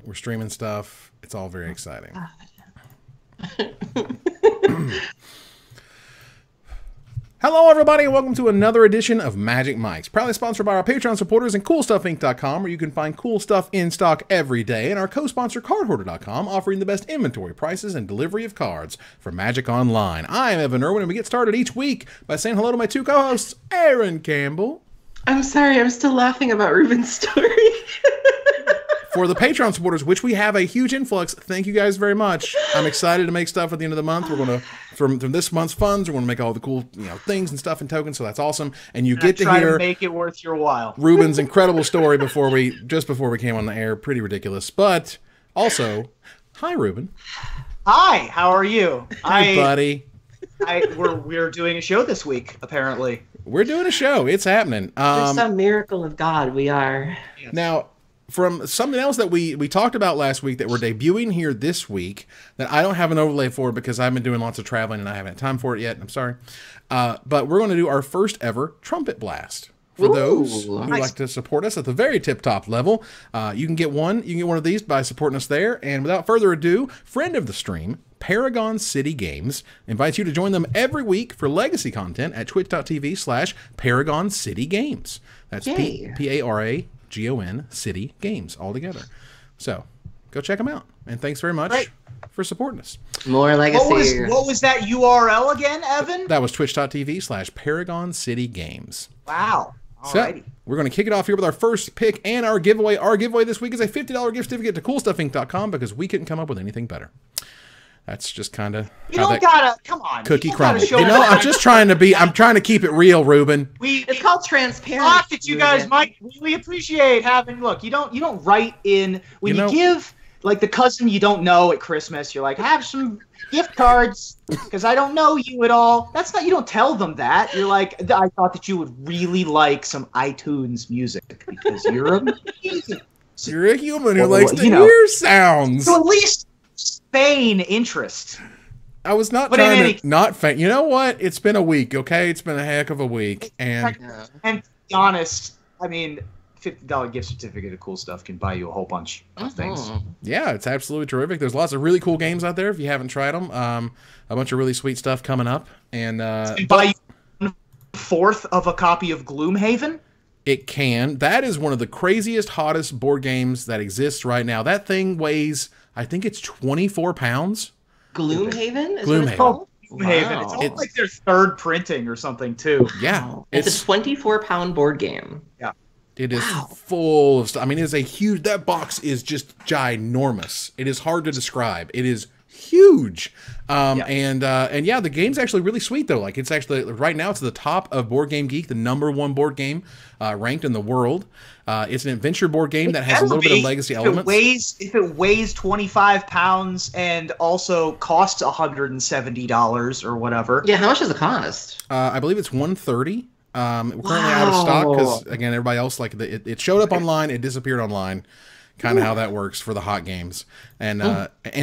We're streaming stuff. It's all very exciting. Hello, everybody, and welcome to another edition of Magic Mics, proudly sponsored by our Patreon supporters and CoolStuffInc.com, where you can find cool stuff in stock every day, and our co-sponsor CardHoarder.com, offering the best inventory, prices, and delivery of cards for Magic Online. I am Evan Irwin, and we get started each week by saying hello to my two co-hosts, Aaron Campbell. I'm sorry, I'm still laughing about Ruben's story. For the Patreon supporters, which we have a huge influx, thank you guys very much. I'm excited to make stuff at the end of the month. We're going to, from this month's funds, we're going to make all the cool things and stuff and tokens, so that's awesome. And you get to hear make it worth your while. Ruben's incredible story just before we came on the air. Pretty ridiculous. But also, hi, Ruben. Hi, how are you? Hi, buddy. We're doing a show this week, apparently. We're doing a show. It's happening. There's some miracle of God, we are. Yes. Now, from something else that we talked about last week that we're debuting here this week that I don't have an overlay for because I've been doing lots of traveling and I haven't had time for it yet. I'm sorry. But we're going to do our first ever Trumpet Blast. For those who like to support us at the very tip-top level, you can get one. You can get one of these by supporting us there. And without further ado, friend of the stream, Paragon City Games, invites you to join them every week for legacy content at twitch.tv/Paragon City Games. That's Paragon City Games all together. So go check them out. And thanks very much for supporting us. More legacy. What was that URL again, Evan? That was twitch.tv/Paragon City Games. Wow. So, we're going to kick it off here with our first pick and our giveaway. Our giveaway this week is a $50 gift certificate to CoolStuffInc.com because we couldn't come up with anything better. That's just kind of come on. Cookie crumble. I'm just trying to keep it real, Ruben. It's called transparency. Thought that you guys might really appreciate having. Look, you don't write in when you give like the cousin you don't know at Christmas. You're like, have some gift cards because I don't know you at all. That's not. You don't tell them that. You're like, I thought that you would really like some iTunes music because you're a human who likes to hear sounds. So at least feign interest. I was not trying to not feign. You know what? It's been a week, okay? It's been a heck of a week. And to be honest, I mean, $50 gift certificate of cool stuff can buy you a whole bunch of things. Yeah, it's absolutely terrific. There's lots of really cool games out there if you haven't tried them. A bunch of really sweet stuff coming up. And buy you 1/4 of a copy of Gloomhaven? It can. That is one of the craziest, hottest board games that exists right now. That thing weighs, I think it's 24 pounds. Gloomhaven? Gloomhaven. Gloomhaven. Wow. It's like their third printing or something, too. Yeah. Wow. It's a 24-pound board game. Yeah. It is full of stuff. I mean, it is a huge... That box is just ginormous. It is hard to describe. It is huge. And yeah, the game's actually really sweet, though. Like, it's actually... Right now, it's at the top of Board Game Geek, the #1 board game ranked in the world. It's an adventure board game that has a little bit of legacy elements. If it weighs 25 pounds and also costs $170 or whatever. Yeah, how much does it cost? I believe it's $130. We're currently out of stock because, again, everybody else, like, it showed up online, it disappeared online. Kind of how that works for the hot games. And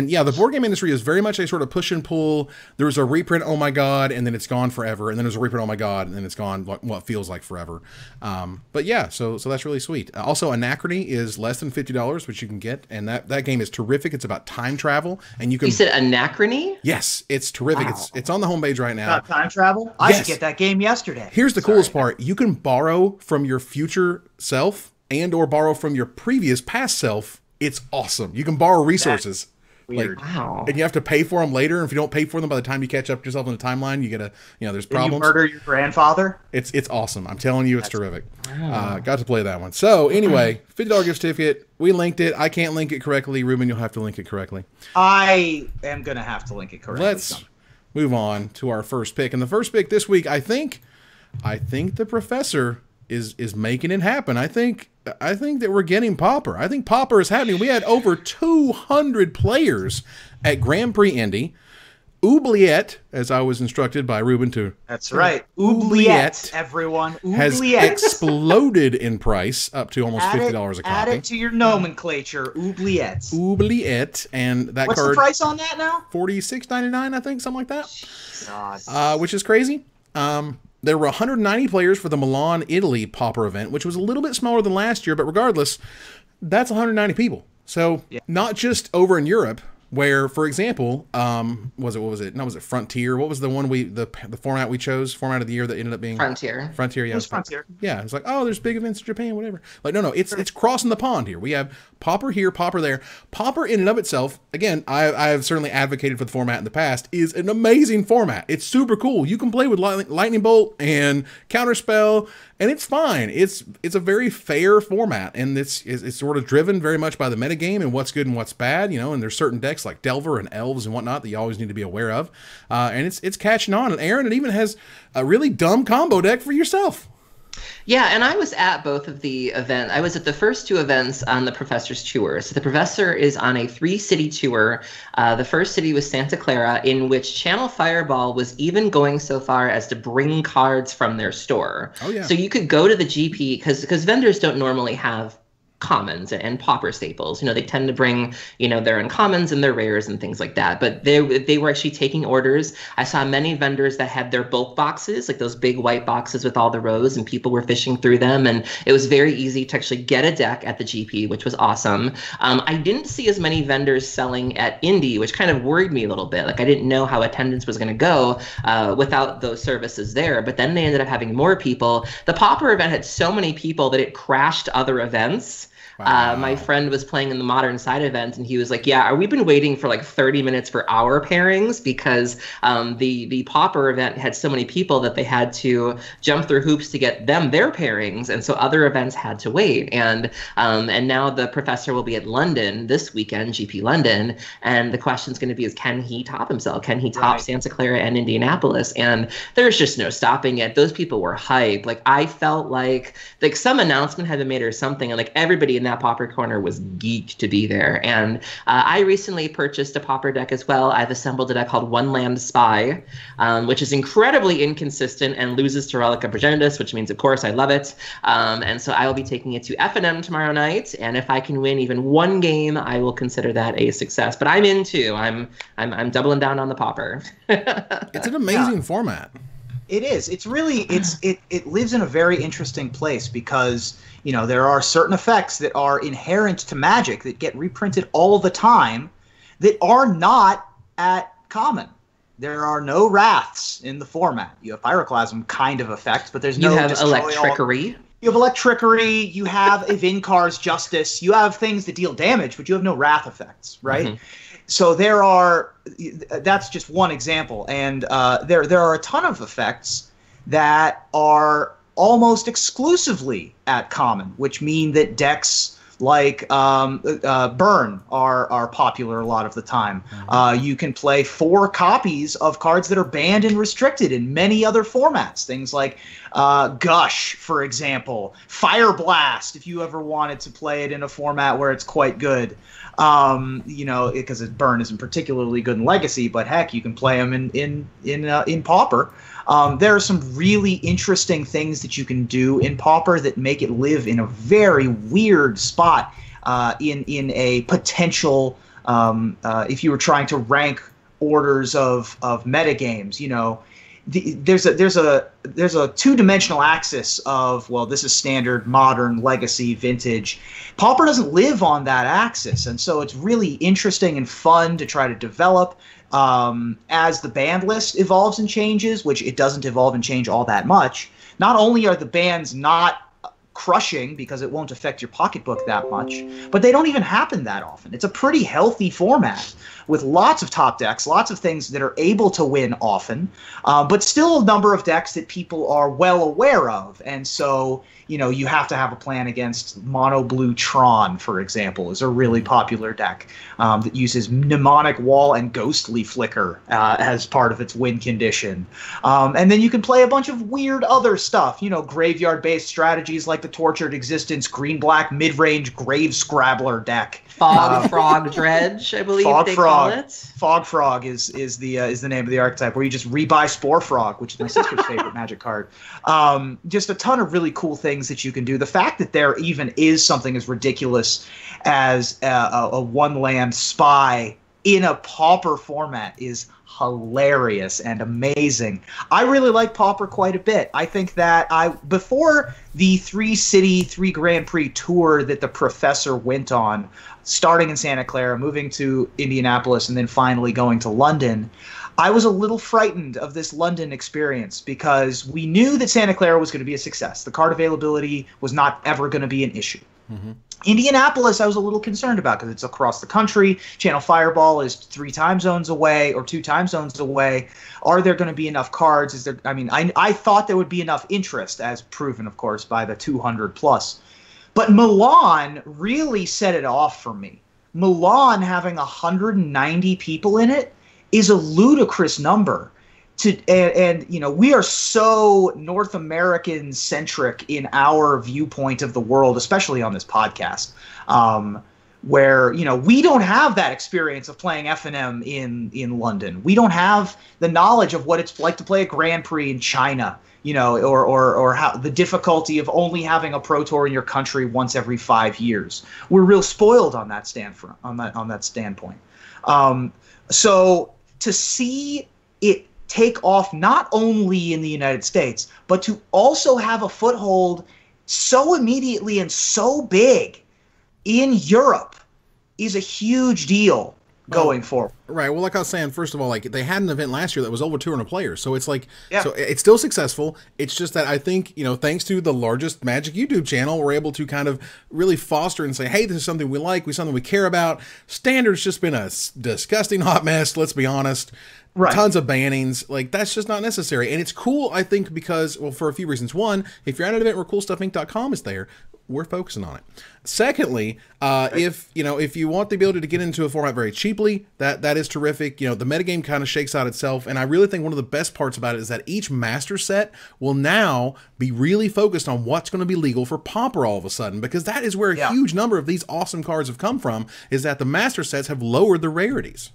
yeah, the board game industry is very much a sort of push and pull. There's a reprint, oh my god, and then it's gone forever. And then there's a reprint, oh my god, and then it's gone what feels like forever. But yeah, so that's really sweet. Also, Anachrony is less than $50, which you can get. And that game is terrific. It's about time travel. And you said Anachrony? Yes, it's terrific. Wow. It's on the homepage right now. About time travel? I should get that game yesterday. Here's the coolest part. You can borrow from your future self and or borrow from your previous past self. It's awesome. You can borrow resources. Weird. Wow. And you have to pay for them later. And if you don't pay for them by the time you catch up to yourself in the timeline, you get there's problems. You murder your grandfather? It's awesome. I'm telling you, it's terrific. Wow. Got to play that one. So anyway, $50 gift certificate. We linked it. I can't link it correctly. Ruben, you'll have to link it correctly. I am going to have to link it correctly. Let's move on to our first pick. And the first pick this week, I think the professor is making it happen. I think that we're getting Pauper. I think Pauper is happening. We had over 200 players at Grand Prix Indy. Oubliette, as I was instructed by Ruben to... That's right. Oubliette, everyone. Has exploded in price up to almost $50 a copy. Add it to your nomenclature. Oubliette. Oubliette. And that What's card... the price on that now? $46.99, I think, something like that. God. Which is crazy. There were 190 players for the Milan, Italy Pauper event, which was a little bit smaller than last year, but regardless, that's 190 people. So not just over in Europe, where, for example, was it Frontier? What was the one the format we chose, format of the year that ended up being Frontier? Frontier, yeah. It was Frontier. Yeah, it's like, oh, there's big events in Japan, whatever. Like, no, it's crossing the pond here. We have Pauper here, Pauper there. Pauper in and of itself, again, I have certainly advocated for the format in the past, is an amazing format. It's super cool. You can play with Lightning Bolt and Counterspell, and it's fine. It's a very fair format, and it's sort of driven very much by the metagame and what's good and what's bad, and there's certain decks like Delver and Elves and whatnot that you always need to be aware of. And it's catching on. And Aaron, it even has a really dumb combo deck for yourself. Yeah, and I was at both of the events. I was at the first two events on the Professor's Tour. So the Professor is on a 3-city tour. The first city was Santa Clara, in which Channel Fireball was even going so far as to bring cards from their store. Oh, yeah. So you could go to the GP, because vendors don't normally have commons and Pauper staples. They tend to bring, their uncommons and their rares and things like that. But they were actually taking orders. I saw many vendors that had their bulk boxes, like those big white boxes with all the rows, and people were fishing through them. And it was very easy to actually get a deck at the GP, which was awesome. I didn't see as many vendors selling at Indy, which kind of worried me a little bit. Like, I didn't know how attendance was going to go without those services there. But then they ended up having more people. The Pauper event had so many people that it crashed other events. Wow. My friend was playing in the Modern Side event, and he was like, yeah, we've been waiting for like 30 minutes for our pairings, because the Pauper event had so many people that they had to jump through hoops to get their pairings, and so other events had to wait. And now the Professor will be at London this weekend, GP London, and the question's going to be, can he top himself? Can he top Santa Clara and Indianapolis? And there's just no stopping it. Those people were hyped. Like, I felt like some announcement had been made or something, and like everybody in that Pauper corner was geeked to be there. And I recently purchased a Pauper deck as well. I've assembled a deck called One Land Spy, which is incredibly inconsistent and loses to Relic of Progenitus, which means, of course, I love it. And so I will be taking it to F&M tomorrow night, and if I can win even one game, I will consider that a success. But I'm in too. I'm doubling down on the Pauper. It's an amazing format. It is. It's really, it lives in a very interesting place, because there are certain effects that are inherent to Magic that get reprinted all the time that are not at Common. There are no Wraths in the format. You have Pyroclasm kind of effect, but there's no You have Destroy Electrickery. You have Electrickery, you have a Vincar's Justice, you have things that deal damage, but you have no Wrath effects, right? Mm-hmm. So that's just one example, and there are a ton of effects that are almost exclusively at Common, which mean that decks like Burn are popular a lot of the time. Mm-hmm. You can play 4 copies of cards that are banned and restricted in many other formats. Things like Gush, for example. Fire Blast, if you ever wanted to play it in a format where it's quite good. Because Burn isn't particularly good in Legacy, but heck, you can play them in Pauper. There are some really interesting things that you can do in Pauper that make it live in a very weird spot in a potential, if you were trying to rank orders of metagames, there's a two-dimensional axis of, well, this is standard, modern, legacy, vintage. Pauper doesn't live on that axis, and so it's really interesting and fun to try to develop as the band list evolves and changes, which it doesn't evolve and change all that much. Not only are the bands not crushing because it won't affect your pocketbook that much, but they don't even happen that often. It's a pretty healthy format with lots of top decks, lots of things that are able to win often, but still a number of decks that people are well aware of. And so, you have to have a plan against Mono Blue Tron, for example, is a really popular deck that uses Mnemonic Wall and Ghostly Flicker as part of its win condition. And then you can play a bunch of weird other stuff, graveyard-based strategies like the Tortured Existence Green-Black mid-range Grave Scrabbler deck. Fog Frog Dredge, I believe call it. Fog Frog is the name of the archetype, where you just rebuy Spore Frog, which is my sister's favorite Magic card. Just a ton of really cool things that you can do. The fact that there even is something as ridiculous as a one-land spy in a Pauper format is hilarious and amazing. I really like Pauper quite a bit. I think that before the 3-city, 3 Grand Prix tour that the professor went on, starting in Santa Clara, moving to Indianapolis, and then finally going to London, I was a little frightened of this London experience because we knew that Santa Clara was going to be a success. The card availability was not ever going to be an issue. Mm-hmm. Indianapolis, I was a little concerned about because it's across the country. Channel Fireball is 3 time zones away or 2 time zones away. Are there going to be enough cards? Is there? I mean, I thought there would be enough interest, as proven, of course, by the 200 plus. But Milan really set it off for me. Milan having 190 people in it is a ludicrous number. And you know, we are so North American centric in our viewpoint of the world, especially on this podcast, where, you know, we don't have that experience of playing F&M in London. We don't have the knowledge of what it's like to play a Grand Prix in China, you know, or how the difficulty of only having a Pro Tour in your country once every 5 years. We're real spoiled on that standpoint. So to see it take off not only in the United States, but to also have a foothold so immediately and so big in Europe is a huge deal going forward. Right. Well, like I was saying, first of all, like they had an event last year that was over 200 players. So it's like, so it's still successful. It's just that I think, you know, thanks to the largest Magic YouTube channel, we're able to kind of really foster and say, hey, this is something we like, something we care about. Standard's just been a disgusting hot mess. Let's be honest. Right. Tons of bannings. Like, that's just not necessary. And it's cool, I think, because, well, for a few reasons. One, if you're at an event where CoolStuffInc.com is there, we're focusing on it. Secondly, if you want the ability to get into a format very cheaply, that is terrific. You know, the metagame kind of shakes out itself, and I really think one of the best parts about it is that each master set will now be really focused on what's going to be legal for Pauper all of a sudden, because that is where a huge number of these awesome cards have come from, is that the master sets have lowered the rarities.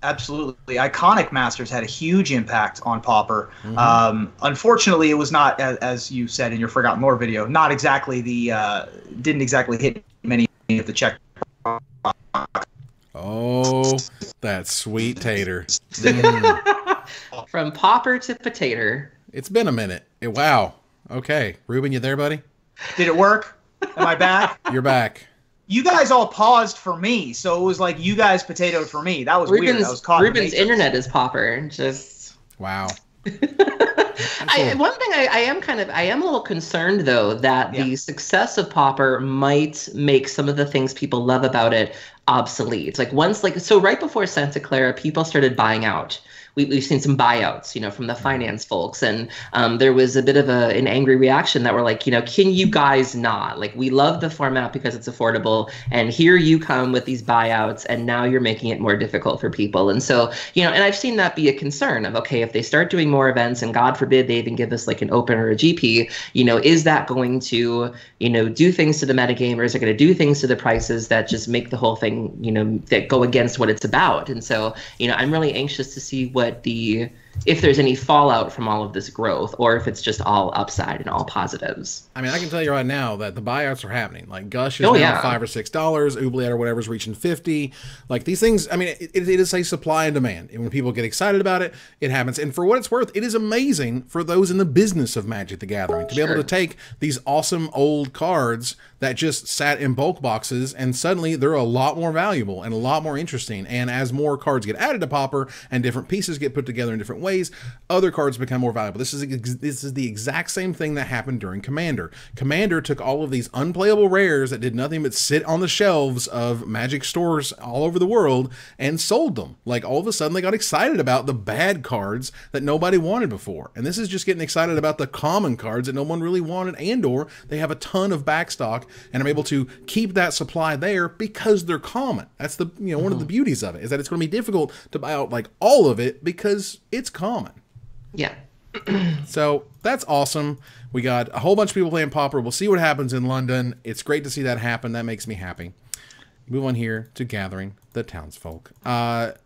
Absolutely. Iconic Masters had a huge impact on Pauper. Mm-hmm. Unfortunately, it was not, as you said in your Forgotten Lore video, not exactly didn't exactly hit many of the check. Oh, that sweet tater. From Pauper to potato. It's been a minute. Wow. Okay. Ruben, you there, buddy? Did it work? Am I back? You're back. You guys all paused for me, so it was like you guys potatoed for me. That was weird. I was caught. Ruben's internet is Pauper. Just wow. One thing I am a little concerned though that the success of Pauper might make some of the things people love about it obsolete. So right before Santa Clara, people started buying out. We've seen some buyouts, you know, from the finance folks, and there was a bit of an angry reaction that were like, you know, can you guys not? Like, we love the format because it's affordable, and here you come with these buyouts, and now you're making it more difficult for people. And so, you know, and I've seen that be a concern of, okay, if they start doing more events, and God forbid they even give us like an Open or a GP, you know, is that going to, you know, do things to the metagame, or is it going to do things to the prices that just make the whole thing, you know, that go against what it's about? And so, you know, I'm really anxious to see if there's any fallout from all of this growth, or if it's just all upside and all positives. I mean, I can tell you right now that the buyouts are happening. Like Gush is now $5 or $6, Oubliette or whatever is reaching $50. Like these things, I mean, it is a supply and demand. And when people get excited about it, it happens. And for what it's worth, it is amazing for those in the business of Magic the Gathering to be able to take these awesome old cards that just sat in bulk boxes, and suddenly they're a lot more valuable and a lot more interesting. And as more cards get added to Pauper and different pieces get put together in different ways, other cards become more valuable. This is the exact same thing that happened during Commander. Commander took all of these unplayable rares that did nothing but sit on the shelves of Magic stores all over the world and sold them. Like, all of a sudden they got excited about the bad cards that nobody wanted before. And this is just getting excited about the common cards that no one really wanted, and or they have a ton of backstock, and I'm able to keep that supply there because they're common. That's the, you know, one of the beauties of it, is that it's going to be difficult to buy out like all of it because it's common. Yeah. So that's awesome. We got a whole bunch of people playing Pauper. We'll see what happens in London. It's great to see that happen. That makes me happy. Move on here to Gathering the Townsfolk.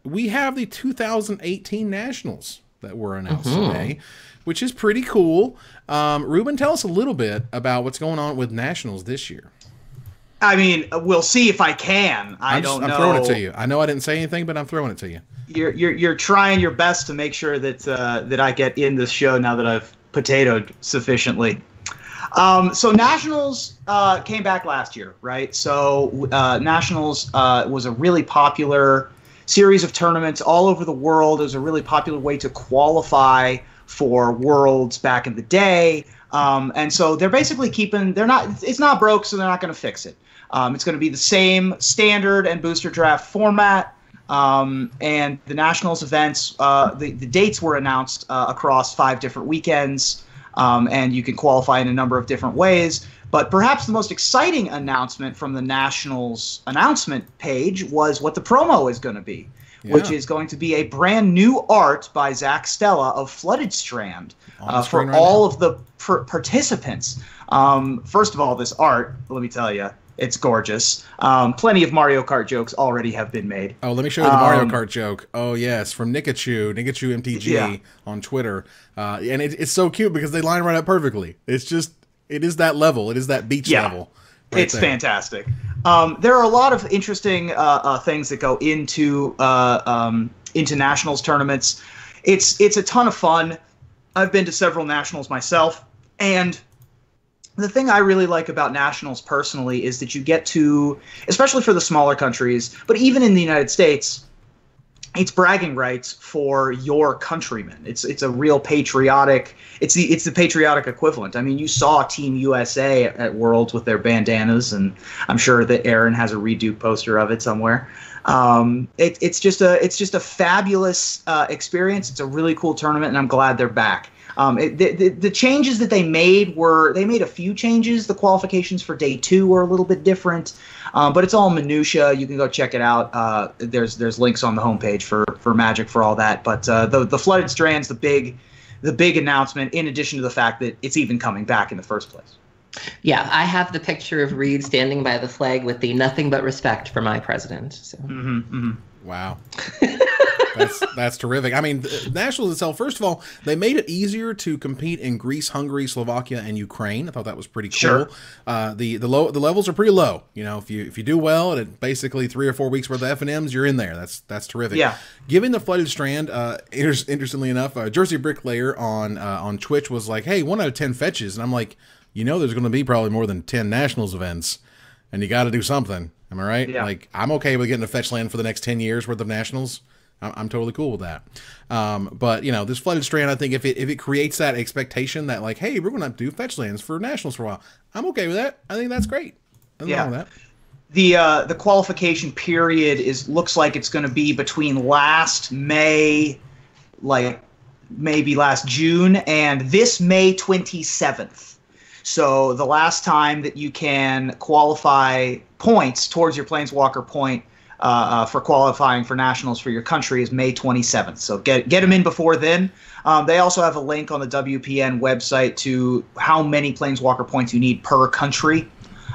We have the 2018 Nationals that were announced today, which is pretty cool. Ruben, tell us a little bit about what's going on with Nationals this year. I mean, we'll see if I can. I don't know. I'm throwing it to you. I know I didn't say anything, but I'm throwing it to you. You're trying your best to make sure that that I get in this show now that I've potatoed sufficiently. So Nationals came back last year, right? So Nationals was a really popular series of tournaments all over the world. It was a really popular way to qualify for Worlds back in the day. And so they're basically it's not broke, so they're not going to fix it. It's going to be the same standard and booster draft format. And the Nationals events, the dates were announced across 5 different weekends. And you can qualify in a number of different ways. But perhaps the most exciting announcement from the Nationals announcement page was what the promo is going to be, which is going to be a brand new art by Zach Stella of Flooded Strand for right all of the participants. First of all, this art, let me tell you, it's gorgeous. Plenty of Mario Kart jokes already have been made. Oh, let me show you the Mario Kart joke. Oh, yes, from Nikachu MTG on Twitter. And it's so cute because they line right up perfectly. It is that level. It is that beach level. Right it's fantastic. There are a lot of interesting things that go into Nationals tournaments. It's a ton of fun. I've been to several Nationals myself, and the thing I really like about Nationals personally is that you get to, especially for the smaller countries, but even in the United States, it's bragging rights for your countrymen. It's a real patriotic. It's the patriotic equivalent. I mean, you saw Team USA at Worlds with their bandanas, and I'm sure that Aaron has a Reduke poster of it somewhere. It's just a fabulous experience. It's a really cool tournament, and I'm glad they're back. The changes that they made a few changes. The qualifications for day 2 were a little bit different, but it's all minutia. You can go check it out. There's links on the homepage for Magic for all that. But the Flooded Strand's the big announcement. In addition to the fact that it's even coming back in the first place. Yeah, I have the picture of Reed standing by the flag with the "nothing but respect for my president." So. Wow. That's terrific. I mean, Nationals itself, first of all, they made it easier to compete in Greece, Hungary, Slovakia, and Ukraine. I thought that was pretty cool. Sure. The levels are pretty low. You know, if you do well, and basically 3 or 4 weeks worth of F&Ms, you're in there. That's terrific. Yeah. Given the Flooded Strand, interestingly enough, Jersey Bricklayer on Twitch was like, "Hey, 1 out of 10 fetches," and I'm like, there's going to be probably more than 10 Nationals events, and you got to do something. Am I right? Yeah. Like, I'm okay with getting a fetch land for the next 10 years worth of Nationals. I'm totally cool with that. But, this Flooded Strand, I think if it creates that expectation that, like, hey, we're going to have to do fetch lands for Nationals for a while, I'm okay with that. I think that's great. Nothing wrong with that. The qualification period looks like it's going to be between last May, like maybe last June, and this May 27th. So the last time that you can qualify points towards your Planeswalker point for qualifying for Nationals for your country is May 27th. So get them in before then. They also have a link on the WPN website to how many Planeswalker points you need per country.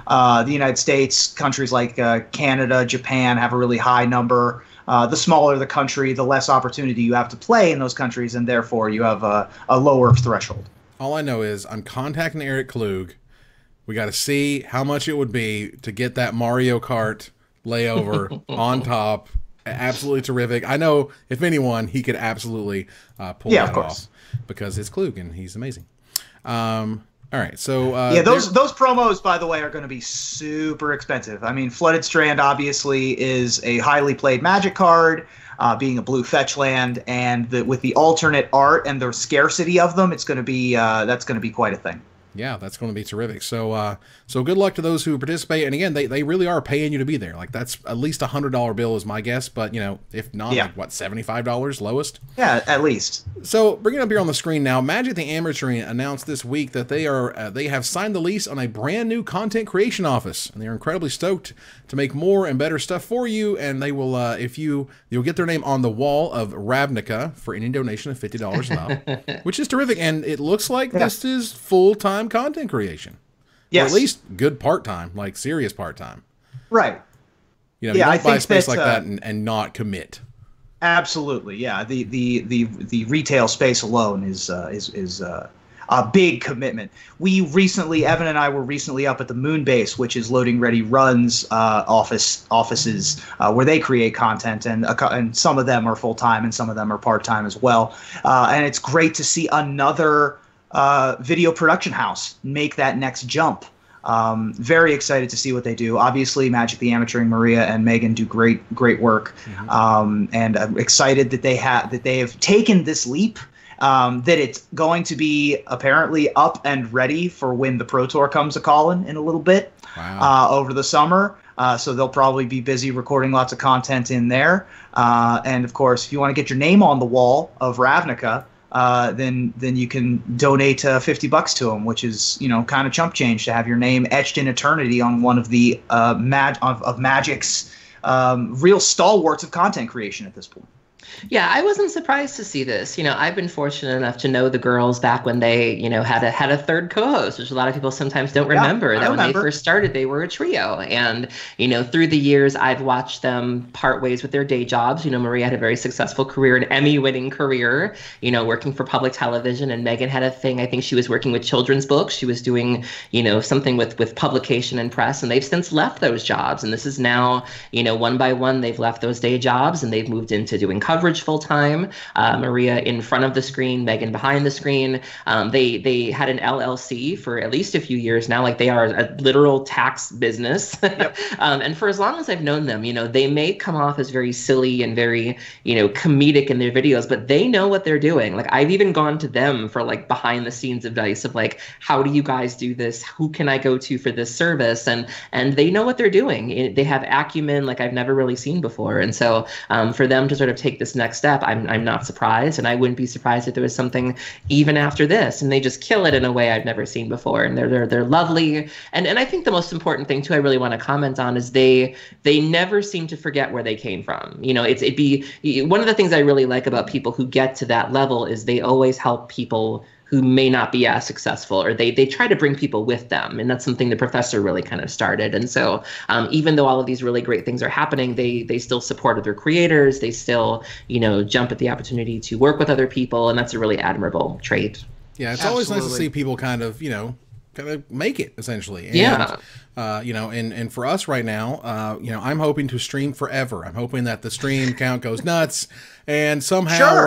The United States, countries like Canada, Japan have a really high number. The smaller the country, the less opportunity you have to play in those countries, and therefore you have a lower threshold. All I know is I'm contacting Eric Klug. We got to see how much it would be to get that Mario Kart layover on top. Absolutely terrific. I know if anyone, he could absolutely pull that off because it's Klug and he's amazing. All right, so those promos, by the way, are going to be super expensive. I mean, Flooded Strand obviously is a highly played Magic card. Being a blue fetch land, and with the alternate art and the scarcity of them, it's going to be that's going to be quite a thing. Yeah, that's going to be terrific. So good luck to those who participate. And again, they really are paying you to be there. Like, that's at least $100 bill is my guess. But, if not, like, what, $75 lowest? Yeah, at least. So bringing it up here on the screen now, Magic the Amateur announced this week that they have signed the lease on a brand new content creation office. And they're incredibly stoked to make more and better stuff for you. And they will, you'll get their name on the wall of Ravnica for any donation of $50 about, which is terrific. And it looks like this is full-time content creation. Yes. Or at least good part-time, like serious part-time. Right. You don't buy a space like that and not commit. Absolutely. Yeah. The retail space alone is a big commitment. Evan and I were recently up at the Moon Base, which is Loading Ready Run's offices where they create content, and some of them are full time and some of them are part time as well. And it's great to see another video production house make that next jump. Very excited to see what they do. Obviously, Magic the Amateuring, Maria and Megan do great work, and I'm excited that they have taken this leap. That it's going to be apparently up and ready for when the Pro Tour comes a-calling in a little bit. Wow. Over the summer. So they'll probably be busy recording lots of content in there. And of course, if you want to get your name on the wall of Ravnica, then you can donate $50 to them, which is, kind of chump change to have your name etched in eternity on one of the Magic's real stalwarts of content creation at this point. Yeah, I wasn't surprised to see this. I've been fortunate enough to know the girls back when they, had a third co-host, which a lot of people sometimes don't remember. When they first started, they were a trio. And, through the years, I've watched them part ways with their day jobs. Maria had a very successful career, an Emmy-winning career, working for public television. And Megan had a thing. I think she was working with children's books. She was doing, something with publication and press. And they've since left those jobs. And this is now, one by one, they've left those day jobs and they've moved into doing coverage full time. Maria in front of the screen, Megan behind the screen. They had an LLC for at least a few years now. Like, they are a literal tax business. Yep. And for as long as I've known them, they may come off as very silly and very, comedic in their videos, but they know what they're doing. Like, I've even gone to them for like behind the scenes advice of like, how do you guys do this? Who can I go to for this service? And they know what they're doing. They have acumen like I've never really seen before. And so for them to sort of take this next step, I'm not surprised, and I wouldn't be surprised if there was something even after this. And they just kill it in a way I've never seen before, and they're lovely. And I think the most important thing too, I really want to comment on, is they never seem to forget where they came from. It'd be one of the things I really like about people who get to that level is they always help people who may not be as successful, or they try to bring people with them. And that's something the professor really kind of started. And so even though all of these really great things are happening, they still support other creators. They still, jump at the opportunity to work with other people. And that's a really admirable trait. Yeah, it's always nice to see people kind of make it, essentially. And, yeah. And for us right now, I'm hoping to stream forever. I'm hoping that the stream count goes nuts, and somehow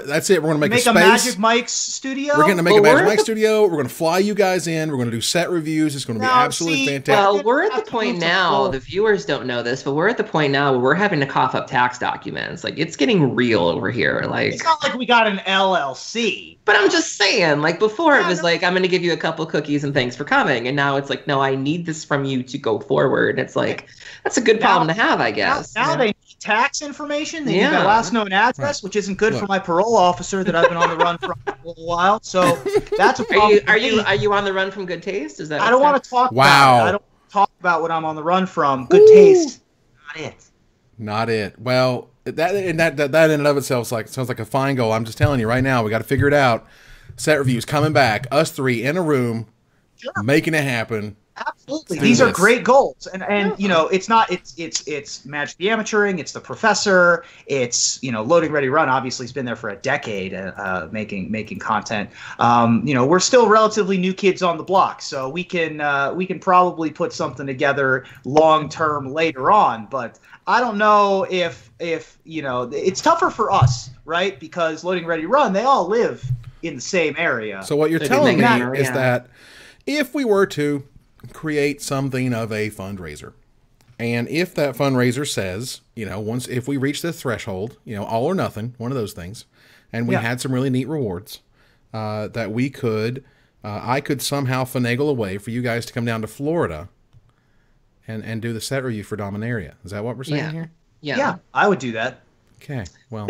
that's it. We're gonna make a space. Magic Mike's studio. We're gonna make a Magic Mike studio. We're gonna fly you guys in. We're gonna do set reviews. It's gonna be absolutely fantastic. Well, we're at the point now. The viewers don't know this, but we're at the point now where we're having to cough up tax documents. Like, it's getting real over here. Like, it's not like we got an LLC. But I'm just saying, like, before it was like, I'm going to give you a couple cookies and thanks for coming. And now it's like, no, I need this from you to go forward. It's like, that's a good problem to have, I guess. Now they need tax information. They need their last known address, which isn't good for my parole officer that I've been on the run from for a little while. So that's a problem. Are you on the run from good taste? Is that? I don't want to talk about it. I don't talk about what I'm on the run from. Good taste. Not it. Not it. Well, that in and of itself sounds like a fine goal. I'm just telling you right now, we got to figure it out. Set reviews coming back. Us three in a room, making it happen. Absolutely, these are great goals, and it's Magic the Amateuring, it's the Professor, it's Loading Ready Run. Obviously, has been there for a decade, making content. We're still relatively new kids on the block, so we can probably put something together long term later on. But I don't know if it's tougher for us, right? Because Loading Ready Run, they all live in the same area. So what you're telling me is that if we were to create something of a fundraiser, and if that fundraiser says, if we reach the threshold, all or nothing, one of those things, and we had some really neat rewards, that we could, I could somehow finagle a way for you guys to come down to Florida and do the set review for Dominaria. Is that what we're saying here? Yeah, I would do that. Okay, well,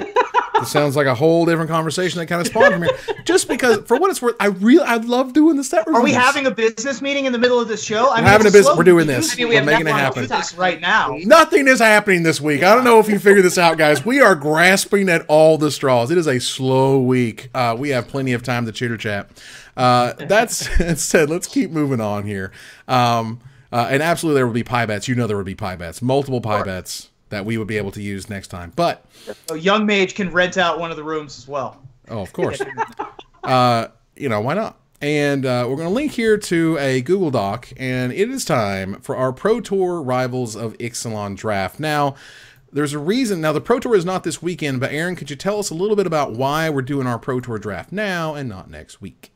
this sounds like a whole different conversation that kind of spawned from here. Just because, for what it's worth, I love doing the set reviews. Are we having a business meeting in the middle of this show? We're having a business. We're doing this. We're making it happen right now. Nothing is happening this week. I don't know if you figured this out, guys. We are grasping at all the straws. It is a slow week. We have plenty of time to chitter chat. That said, let's keep moving on here. And absolutely, there will be pie bets. There would be pie bets, multiple pie bets that we would be able to use next time. But Young Mage can rent out one of the rooms as well. Oh, of course. Why not? And we're going to link here to a Google Doc, and it is time for our Pro Tour Rivals of Ixalan draft. Now, there's a reason. Now, the Pro Tour is not this weekend, but Aaron, could you tell us a little bit about why we're doing our Pro Tour draft now and not next week?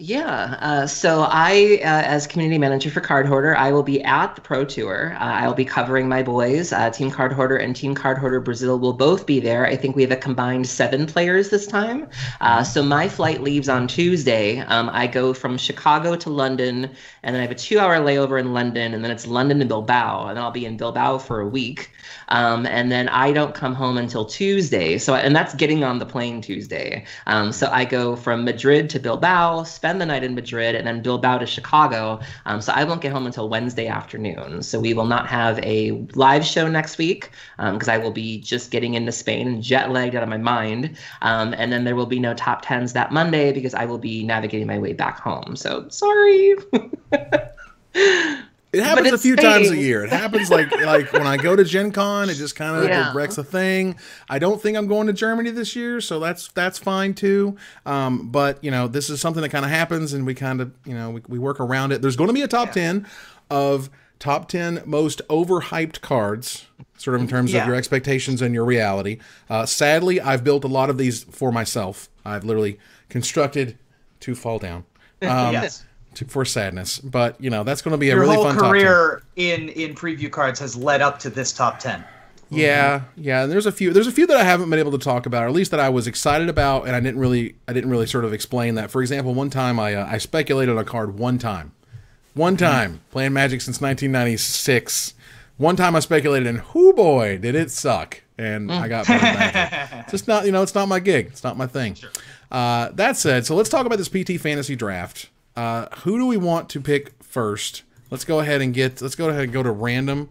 Yeah, so I, as community manager for Card Hoarder, I will be at the Pro Tour. I will be covering my boys. Team Card Hoarder and Team Card Hoarder Brazil will both be there. I think we have a combined 7 players this time. So my flight leaves on Tuesday. I go from Chicago to London, and then I have a 2-hour layover in London, and then it's London to Bilbao, and I'll be in Bilbao for a week. And then I don't come home until Tuesday. And that's getting on the plane Tuesday. So I go from Madrid to Bilbao, spend the night in Madrid, and then Bilbao to Chicago. So I won't get home until Wednesday afternoon. So we will not have a live show next week because I will be just getting into Spain and jet lagged out of my mind. And then there will be no top 10s that Monday because I will be navigating my way back home. So sorry. It happens a few times a year. It happens like when I go to Gen Con, it just kind of wrecks a thing. I don't think I'm going to Germany this year, so that's fine too. But this is something that kind of happens, and we kind of we work around it. There's going to be a top 10 of top 10 most overhyped cards, sort of in terms of your expectations and your reality. Sadly, I've built a lot of these for myself. I've literally constructed to fall down. Yes. For sadness, but that's going to be a really fun top 10. Your whole career in preview cards has led up to this top 10. Yeah, and there's a few that I haven't been able to talk about, or at least that I was excited about, and I didn't really sort of explain that. For example, one time I speculated on a card one time, playing Magic since 1996. One time I speculated, and hoo boy, did it suck, and I got burned Magic. It's just not, it's not my gig, it's not my thing. Sure. That said, so let's talk about this PT Fantasy Draft. Who do we want to pick first? Let's go ahead and go to random.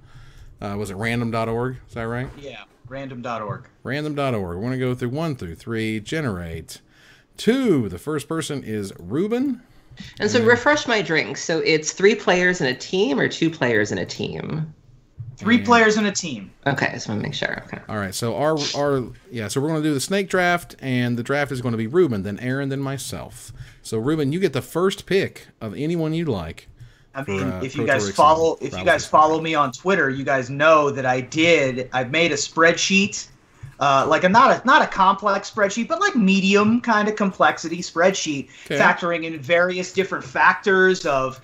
Was it random.org? Is that right? Yeah, random.org. Random.org. We're going to go through 1 through 3, generate 2. The first person is Ruben. And so refresh my drink. So it's 3 players in a team or 2 players in a team? 3 players in a team. Okay, just want to make sure. Okay. All right. So so we're going to do the snake draft, and the draft is going to be Ruben, then Aaron, then myself. So Ruben, you get the first pick of anyone you'd like. I mean, if you guys follow me on Twitter, you guys know that I've made a spreadsheet. Not a complex spreadsheet, but like medium kind of complexity spreadsheet, factoring in various different factors of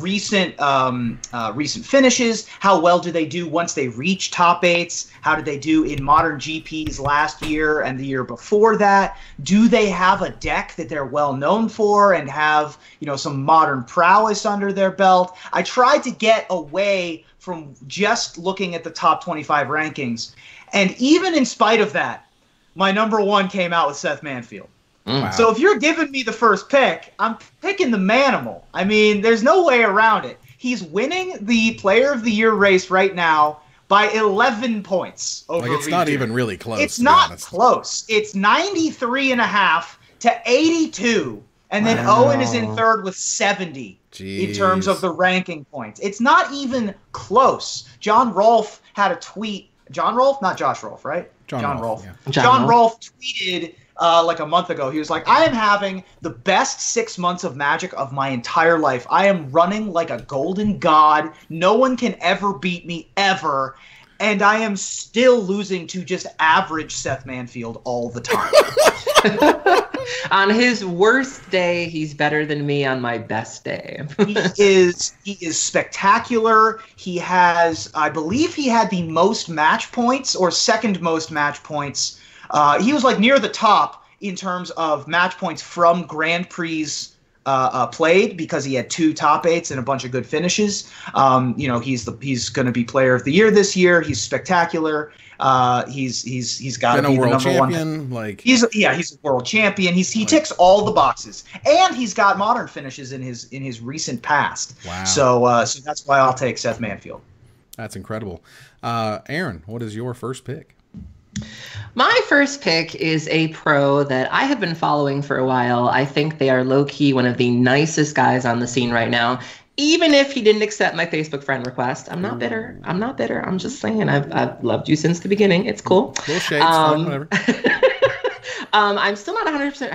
recent finishes. How well do they do once they reach top 8s? How did they do in modern GPs last year and the year before that? Do they have a deck that they're well known for and have some modern prowess under their belt? I tried to get away from just looking at the top 25 rankings. And even in spite of that, my number 1 came out with Seth Manfield. Wow. So if you're giving me the first pick, I'm picking the Manimal. I mean, there's no way around it. He's winning the Player of the Year race right now by 11 points over it's not even really close. It's not close. It's 93.5 to 82. And then Owen is in third with 70 in terms of the ranking points. It's not even close. John Rolfe had a tweet. John Rolfe? Not Josh Rolfe, right? John Rolfe. Yeah. John Rolfe tweeted like a month ago. He was like, I am having the best 6 months of Magic of my entire life. I am running like a golden god. No one can ever beat me, ever. And I am still losing to just average Seth Manfield all the time. On his worst day, he's better than me on my best day. He is spectacular. He has, I believe he had the most match points or second most match points. He was like near the top in terms of match points from Grand Prix played because he had 2 top 8s and a bunch of good finishes. He's going to be Player of the Year this year. He's spectacular. He's got to be the number 1. He's a world champion. He ticks all the boxes, and he's got modern finishes in his recent past. Wow. So that's why I'll take Seth Manfield. That's incredible. Aaron, what is your first pick? My first pick is a pro that I have been following for a while. I think they are low-key one of the nicest guys on the scene right now. Even if he didn't accept my Facebook friend request, I'm not bitter. I'm just saying I've loved you since the beginning. It's cool. Cool shades, fine, whatever. I'm still not 100%.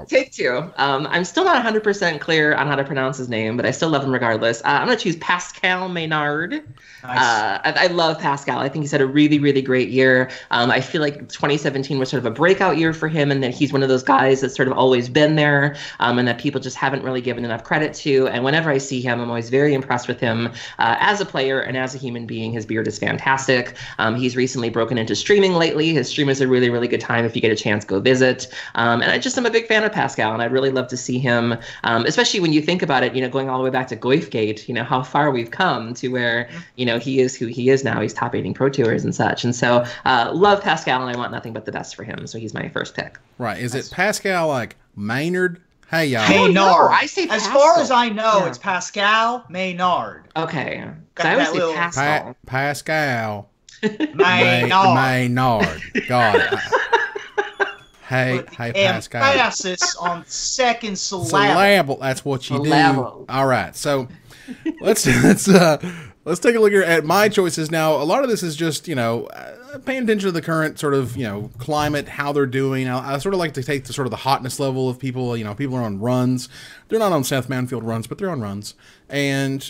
Take two. I'm still not 100% clear on how to pronounce his name, but I still love him regardless. I'm going to choose Pascal Maynard. Nice. I love Pascal. I think he's had a really, really great year. I feel like 2017 was sort of a breakout year for him, and that he's one of those guys that's sort of always been there, and that people just haven't really given enough credit to. And whenever I see him, I'm always very impressed with him as a player and as a human being. His beard is fantastic. He's recently broken into streaming lately. His stream is a really, really good time. If you get a chance, go visit. And I'm a big fan of Pascal, and I'd really love to see him, especially when you think about it, going all the way back to Goifgate, how far we've come to where, he is who he is now. He's top 8 in Pro Tours and such. And so love Pascal, and I want nothing but the best for him. So he's my first pick. Right. Is it Pascal like Maynard? Hey, y'all. Maynard. I say Pascal. As far as I know, it's Pascal Maynard. Okay. I always say Pascal. Pascal. Maynard. God. Hey, Pascal. Emphasis on second syllable. Syllable. That's what you do. All right. So let's take a look here at my choices. Now, a lot of this is just, paying attention to the current sort of, climate, how they're doing. I sort of like to take the sort of the hotness level of people. People are on runs. They're not on Seth Manfield runs, but they're on runs. And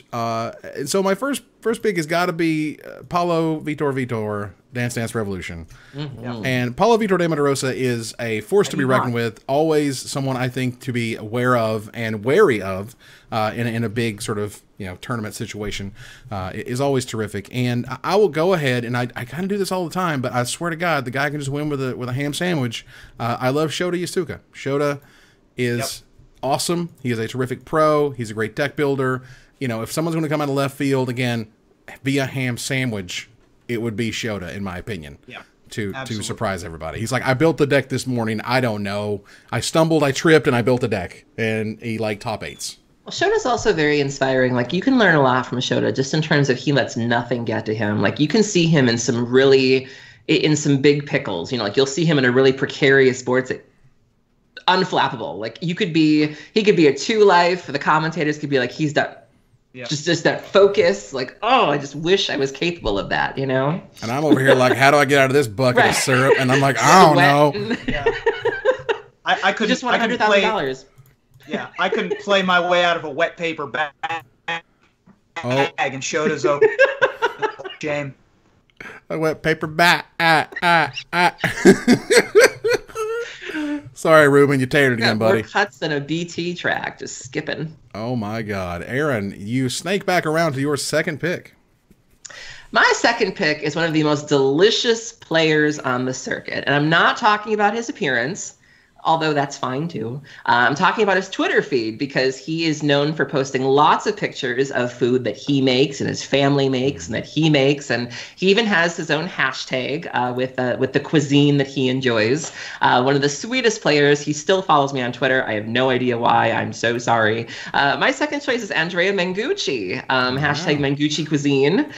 so my first pick has got to be Paulo Vitor, Dance Dance Revolution. Mm-hmm. And Paulo Vitor de Matarosa is a force to be reckoned with, always someone I think to be aware of and wary of in a big sort of tournament situation. Is always terrific. And I will go ahead, and I kind of do this all the time, but I swear to God, the guy can just win with a ham sandwich. I love Shota Yasuka. Shota is awesome. He is a terrific pro. He's a great deck builder. If someone's going to come out of left field, again, via ham sandwich, it would be Shota, in my opinion. Yeah. To surprise everybody. He's like, I built the deck this morning. I don't know. I stumbled, I tripped, and I built a deck. And he top 8s. Well, Shota's also very inspiring. Like, you can learn a lot from Shota just in terms of he lets nothing get to him. Like, you can see him in some big pickles. You'll see him in a really precarious board unflappable. Like, he could be a 2-life. The commentators could be like, he's done. Yeah. Just that focus, like, I just wish I was capable of that, And I'm over here like, how do I get out of this bucket of syrup? And I'm like, I don't know. Yeah. I couldn't. Just won $100,000. Yeah, I couldn't play my way out of a wet paper bag. And Shota's over. Shame. A wet paper bag. Sorry, Ruben, you teared it again, buddy. More cuts than a BT track, just skipping. Oh my God, Aaron, you snake back around to your second pick. My second pick is one of the most delicious players on the circuit, and I'm not talking about his appearance, although that's fine too. I'm talking about his Twitter feed, because he is known for posting lots of pictures of food that he makes and his family makes and that he makes, and he even has his own hashtag with the cuisine that he enjoys. One of the sweetest players. He still follows me on Twitter. I have no idea why. I'm so sorry. My second choice is Andrea Mengucci. Hashtag Mengucci cuisine.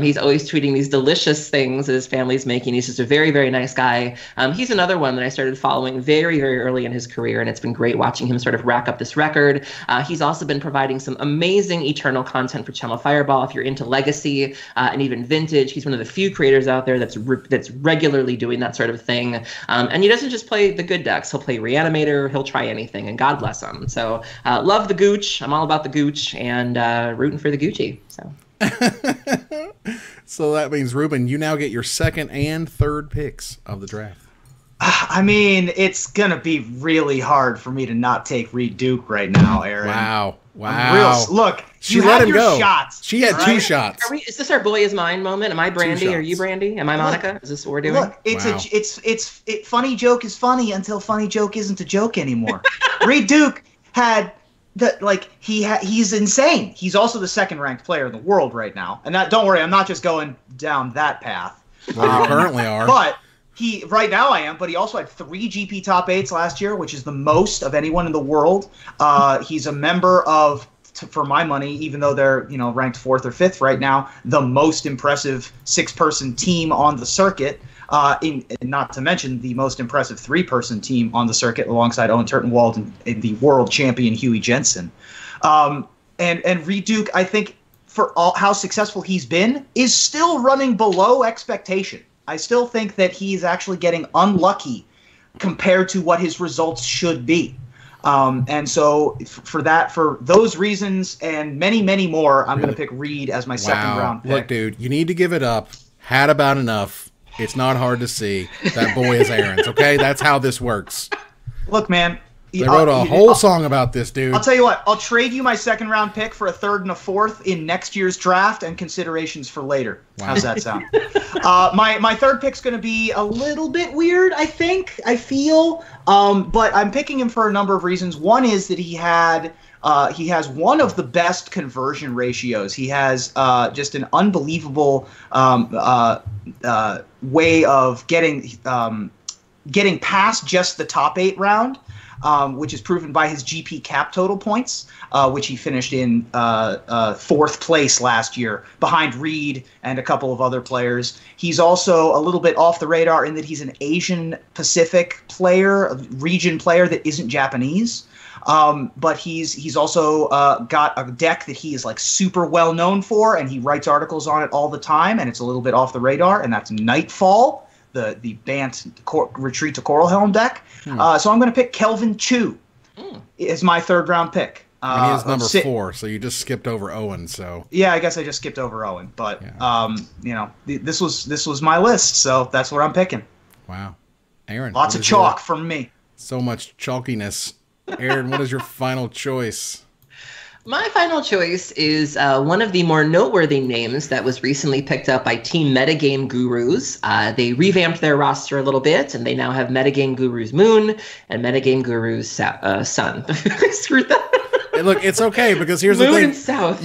He's always tweeting these delicious things that his family's making. He's just a very, very nice guy. He's another one that I started following very, very early in his career, and it's been great watching him sort of rack up this record. He's also been providing some amazing Eternal content for Channel Fireball. If you're into Legacy and even Vintage, he's one of the few creators out there that's regularly doing that sort of thing. And he doesn't just play the good decks. He'll play Reanimator. He'll try anything, and God bless him. So love the Gooch. I'm all about the Gooch, and rooting for the Gucci. So. So that means, Ruben, you now get your second and third picks of the draft. I mean, it's going to be really hard for me to not take Reed Duke right now, Aaron. Wow. Look, she let him go. Shots. She had 2 shots. Is this our boy is mine moment? Am I Brandy? Are you Brandy? Am I Monica? Is this what we're doing? Look, funny joke is funny until funny joke isn't a joke anymore. Reed Duke had he's insane. He's also the second ranked player in the world right now. And don't worry, I'm not just going down that path. Well, you currently are. But right now I am, but he also had 3 GP top 8s last year, which is the most of anyone in the world. He's a member of, for my money, even though they're ranked 4th or 5th right now, the most impressive 6-person team on the circuit. Not to mention the most impressive 3-person team on the circuit, alongside Owen Turtenwald and the world champion Huey Jensen. And Reed Duke, I think, for how successful he's been, is still running below expectation. I still think that he's actually getting unlucky compared to what his results should be. And so for those reasons and many, many more, I'm going to pick Reed as my second round pick. Look, dude, you need to give it up. Had about enough. It's not hard to see. That boy is Aaron's, okay? That's how this works. Look, man. They wrote a whole song about this, dude. I'll tell you what. I'll trade you my second round pick for a third and a fourth in next year's draft and considerations for later. Wow. How's that sound? My third pick's going to be a little bit weird, I feel. But I'm picking him for a number of reasons. One is that he has one of the best conversion ratios. He has just an unbelievable way of getting past just the top 8 round. Which is proven by his GP cap total points, which he finished in 4th place last year, behind Reed and a couple of other players. He's also a little bit off the radar in that he's an Asian Pacific player, a region player that isn't Japanese. But he's also got a deck that he is like super well known for, and he writes articles on it all the time, and it's a little bit off the radar, and that's Nightfall, the Bant Retreat to Coral Helm deck. So I'm going to pick Kelvin Chu as my third round pick. And he is number 4, so you just skipped over Owen. So yeah, I guess I just skipped over Owen, but this was my list, so that's what I'm picking. Wow, Aaron, lots of chalk from me. So much chalkiness. Aaron, what is your final choice? My final choice is one of the more noteworthy names that was recently picked up by Team Metagame Gurus. They revamped their roster a little bit, and they now have Metagame Gurus Moon and Metagame Gurus Sun. I screwed that. Look, it's okay, because here's the thing. Moon and South.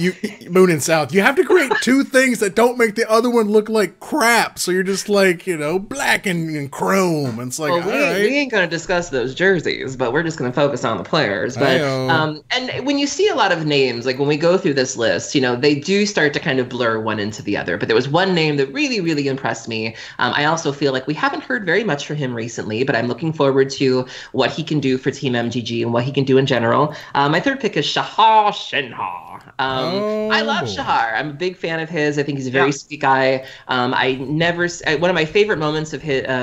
Moon and South. You have to create 2 things that don't make the other one look like crap. So you're just like, black and chrome. And it's like, well, we ain't going to discuss those jerseys, but we're just going to focus on the players. But and when you see a lot of names, like when we go through this list, they do start to kind of blur one into the other. But there was one name that really, really impressed me. I also feel like we haven't heard very much from him recently, but I'm looking forward to what he can do for Team MGG and what he can do in general. My third pick is Shahar Shenhar. I love Shahar. I'm a big fan of his. I think he's a very sweet guy. One of my favorite moments of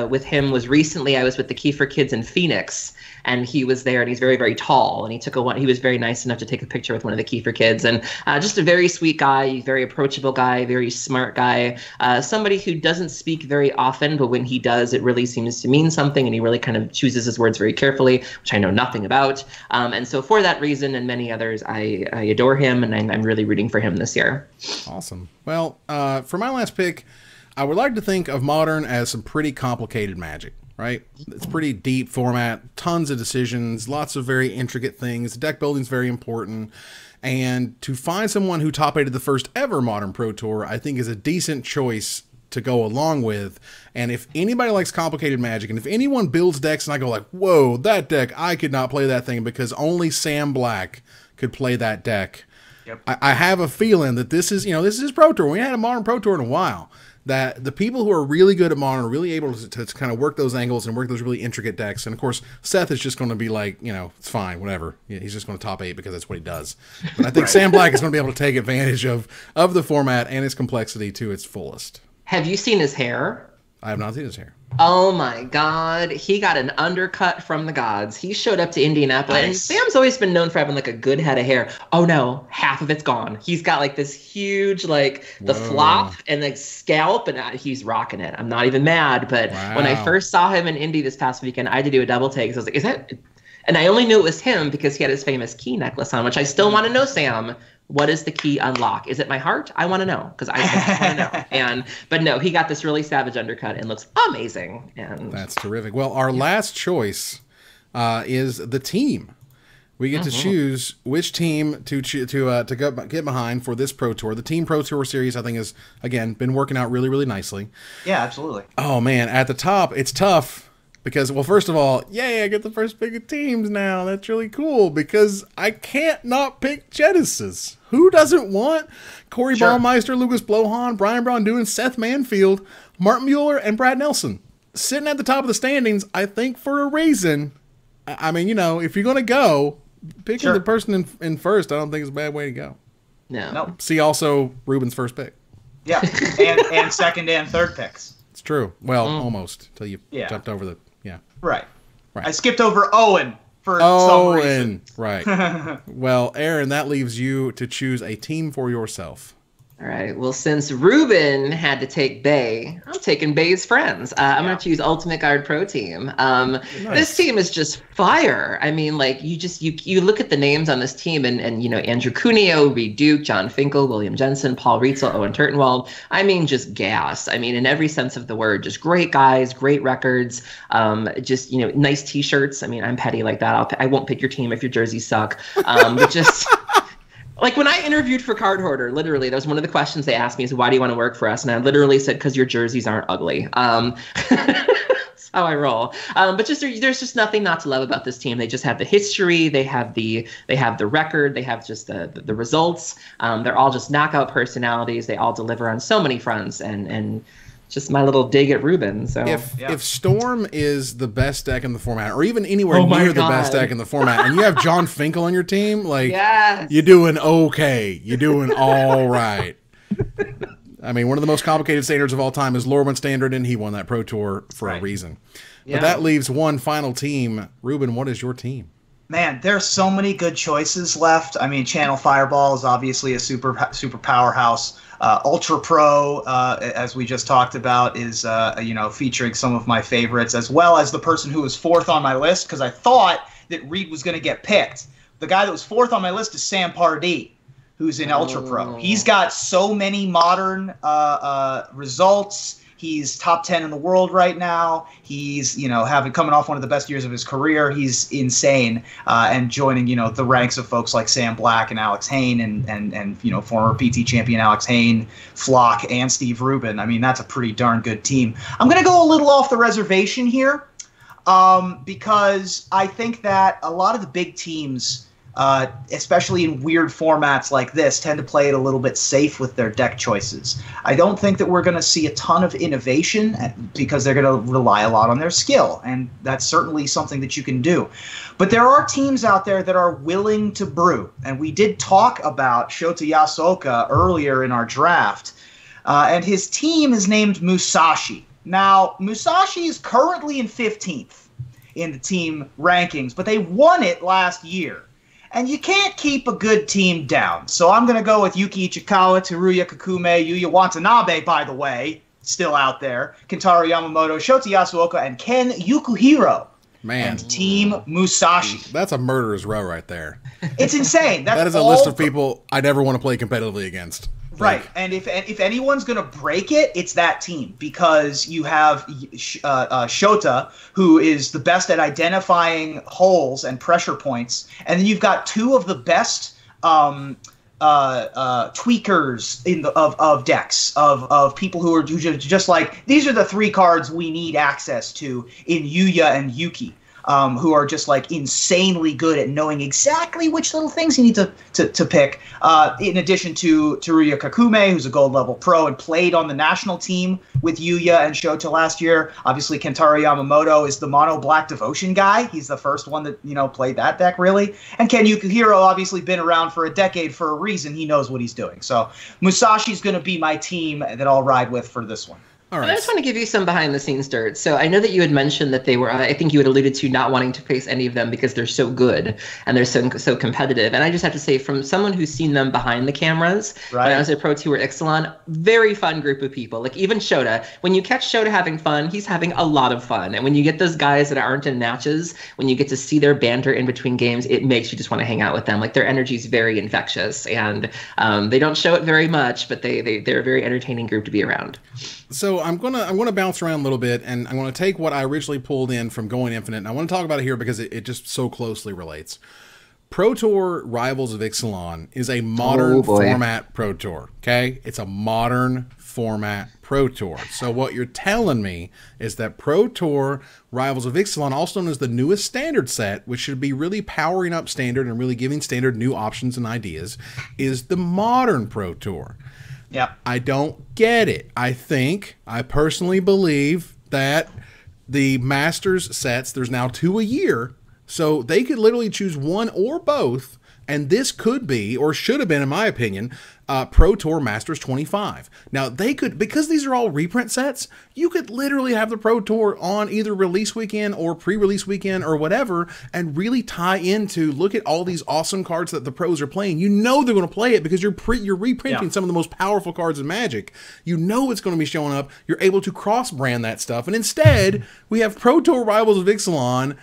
with him was recently. I was with the Kiefer kids in Phoenix, and he was there, and he's very, very tall, and he was very nice enough to take a picture with one of the Kiefer kids, and just a very sweet guy, very approachable guy, very smart guy, somebody who doesn't speak very often, but when he does, it really seems to mean something, and he really kind of chooses his words very carefully, which I know nothing about. And so for that reason and many others, I adore him, and I'm really rooting for him this year. Awesome. Well, for my last pick, I would like to think of Modern as some pretty complicated Magic, right? It's pretty deep format, tons of decisions, lots of very intricate things. Deck building's very important. And to find someone who top-aided the first ever Modern Pro Tour, I think is a decent choice to go along with. And if anybody likes complicated Magic, and if anyone builds decks and I go like, whoa, that deck, I could not play that thing because only Sam Black could play that deck. Yep. I have a feeling that this is his Pro Tour. We had a Modern Pro Tour in a while. That the people who are really good at Modern are really able to kind of work those angles and work those really intricate decks. And of course, Seth is just going to be like, it's fine, whatever. He's just going to top 8 because that's what he does. But I think Sam Black is going to be able to take advantage of the format and its complexity to its fullest. Have you seen his hair? I have not seen his hair. Oh my God. He got an undercut from the gods. He showed up to Indianapolis. Nice. And Sam's always been known for having like a good head of hair. Oh no, half of it's gone. He's got like this huge, the flop and the scalp, and he's rocking it. I'm not even mad, but when I first saw him in Indy this past weekend, I had to do a double take. So I was like, is that? And I only knew it was him because he had his famous key necklace on, which I still want to know, Sam. What is the key unlock? Is it my heart? I want to know because I want to know. But no, he got this really savage undercut and looks amazing. And that's terrific. Well, our last choice is the team. We get to choose which team to get behind for this Pro Tour. The Team Pro Tour series, I think, has again been working out really, really nicely. Yeah, absolutely. Oh man, at the top, it's tough. Because, well, first of all, yay, I get the first pick of teams now. That's really cool because I can't not pick Genesis. Who doesn't want Corey Baumeister, Lucas Blohan, Brian Braun-Duin, Seth Manfield, Martin Mueller, and Brad Nelson? Sitting at the top of the standings, I think for a reason. I mean, if you're going to go, picking the person in first, I don't think is a bad way to go. No. Nope. See also Ruben's first pick. Yeah, and second and third picks. It's true. Well, almost, till you jumped over the... Yeah. Right. Right. I skipped over Owen for some reason. Right. Well, Aaron, that leaves you to choose a team for yourself. All right. Well, since Ruben had to take Bay, I'm taking Bay's friends. I'm going to choose Ultimate Guard Pro Team. Nice. This team is just fire. I mean, like you look at the names on this team, and you know Andrew Cuneo, Reed Duke, John Finkel, William Jensen, Paul Rietzel, Owen Turtenwald. I mean, just gas. I mean, in every sense of the word, just great guys, great records. Just nice T-shirts. I mean, I'm petty like that. I won't pick your team if your jerseys suck. But just. Like when I interviewed for Card Hoarder, literally, that was one of the questions they asked me is, why do you want to work for us? And I literally said, because your jerseys aren't ugly. That's how I roll. But there's just nothing not to love about this team. They just have the history. They have the record. They have just the results. They're all just knockout personalities. They all deliver on so many fronts. And just my little dig at Ruben. So if Storm is the best deck in the format, or even anywhere near the best deck in the format, and you have John Finkel on your team, like you're doing okay. You're doing all right. I mean, one of the most complicated standards of all time is Lorwyn Standard, and he won that Pro Tour for a reason. But that leaves one final team. Ruben, what is your team? Man, there's so many good choices left. I mean, Channel Fireball is obviously a super powerhouse. Ultra Pro, as we just talked about, is featuring some of my favorites, as well as the person who was fourth on my list, because I thought that Reed was going to get picked. The guy that was fourth on my list is Sam Pardee, who's in Ultra Pro. He's got so many modern results. He's top 10 in the world right now. He's, coming off one of the best years of his career. He's insane, and joining, the ranks of folks like Sam Black and Alex Hayne and former PT champion Alex Hayne, Flock, and Steve Rubin. I mean, that's a pretty darn good team. I'm going to go a little off the reservation here, because I think that a lot of the big teams, especially in weird formats like this, tend to play it a little bit safe with their deck choices. I don't think that we're going to see a ton of innovation because they're going to rely a lot on their skill, and that's certainly something that you can do. But there are teams out there that are willing to brew, and we did talk about Shota Yasuoka earlier in our draft, and his team is named Musashi. Now, Musashi is currently in 15th in the team rankings, but they won it last year. And you can't keep a good team down. So I'm going to go with Yuki Ichikawa, Teruya Kakume, Yuya Watanabe, by the way, still out there, Kentaro Yamamoto, Shota Yasuoka, and Ken Yukihiro. Man. And Team Musashi. That's a murderer's row right there. It's insane. That is a list of people I never want to play competitively against. Right, and if anyone's going to break it, it's that team, because you have Shota, who is the best at identifying holes and pressure points, and then you've got two of the best tweakers of decks, of people who just like, these are the three cards we need access to in Yuya and Yuki. Who are just like insanely good at knowing exactly which little things you need to pick. In addition to Teruya Kakume, who's a gold level pro and played on the national team with Yuya and Shota last year. Obviously, Kentaro Yamamoto is the mono black devotion guy. He's the first one that played that deck really. And Ken Yukihiro obviously been around for a decade for a reason. He knows what he's doing. So Musashi's going to be my team that I'll ride with for this one. Right. I just want to give you some behind-the-scenes dirt. So I know that you had mentioned that they were, I think you had alluded to not wanting to face any of them because they're so good and they're so competitive. And I just have to say, from someone who's seen them behind the cameras, when I was at Pro Tour Ixalan, very fun group of people. Like even Shota, when you catch Shota having fun, he's having a lot of fun. And when you get those guys that aren't in matches, when you get to see their banter in between games, it makes you just want to hang out with them. Like their energy is very infectious, and they don't show it very much, but they're a very entertaining group to be around. So I'm gonna bounce around a little bit, and I'm gonna take what I originally pulled in from Going Infinite, and I want to talk about it here because it just so closely relates. Pro Tour Rivals of Ixalan is a modern format Pro Tour. Okay, it's a modern format Pro Tour. So what you're telling me is that Pro Tour Rivals of Ixalan, also known as the newest standard set, which should be really powering up standard and really giving standard new options and ideas, is the modern Pro Tour. Yep. I don't get it. I personally believe that the Masters sets, there's now 2 a year, so they could literally choose one or both And this could be, or should have been, in my opinion, Pro Tour Masters 25. Now, they could, because these are all reprint sets, you could literally have the Pro Tour on either release weekend or pre-release weekend or whatever, and really tie into, look at all these awesome cards that the pros are playing. You know they're going to play it because you're reprinting some of the most powerful cards in Magic. You know it's going to be showing up. You're able to cross-brand that stuff. And instead, we have Pro Tour Rivals of Ixalan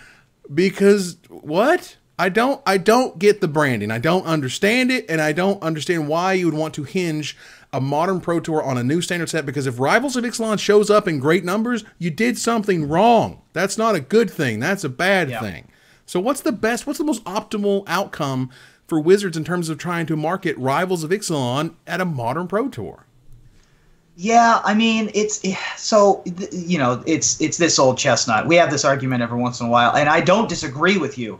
because, what? I don't get the branding. I don't understand it, and I don't understand why you would want to hinge a modern Pro Tour on a new standard set, because if Rivals of Ixalan shows up in great numbers, you did something wrong. That's not a good thing. That's a bad thing. So what's the most optimal outcome for Wizards in terms of trying to market Rivals of Ixalan at a modern Pro Tour? Yeah, I mean, it's this old chestnut. We have this argument every once in a while, and I don't disagree with you.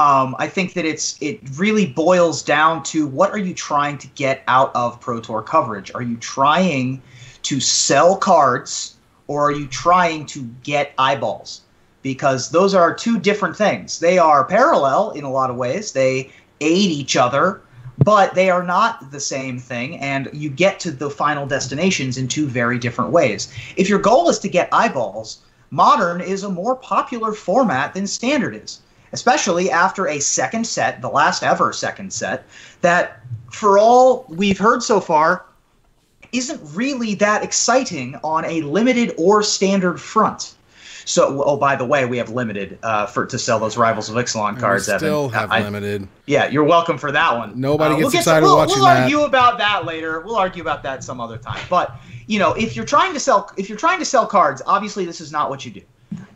I think that it really boils down to, what are you trying to get out of Pro Tour coverage? Are you trying to sell cards, or are you trying to get eyeballs? Because those are two different things. They are parallel in a lot of ways. They aid each other, but they are not the same thing, and you get to the final destinations in two very different ways. If your goal is to get eyeballs, Modern is a more popular format than Standard is, especially after a second set, the last ever second set, that, for all we've heard so far, isn't really that exciting on a limited or standard front. So, oh, by the way, we have limited to sell those Rivals of Ixalan cards. We still have limited. Yeah, you're welcome for that one. Nobody gets excited watching that. We'll argue about that later. We'll argue about that some other time. But if you're trying to sell cards, obviously this is not what you do.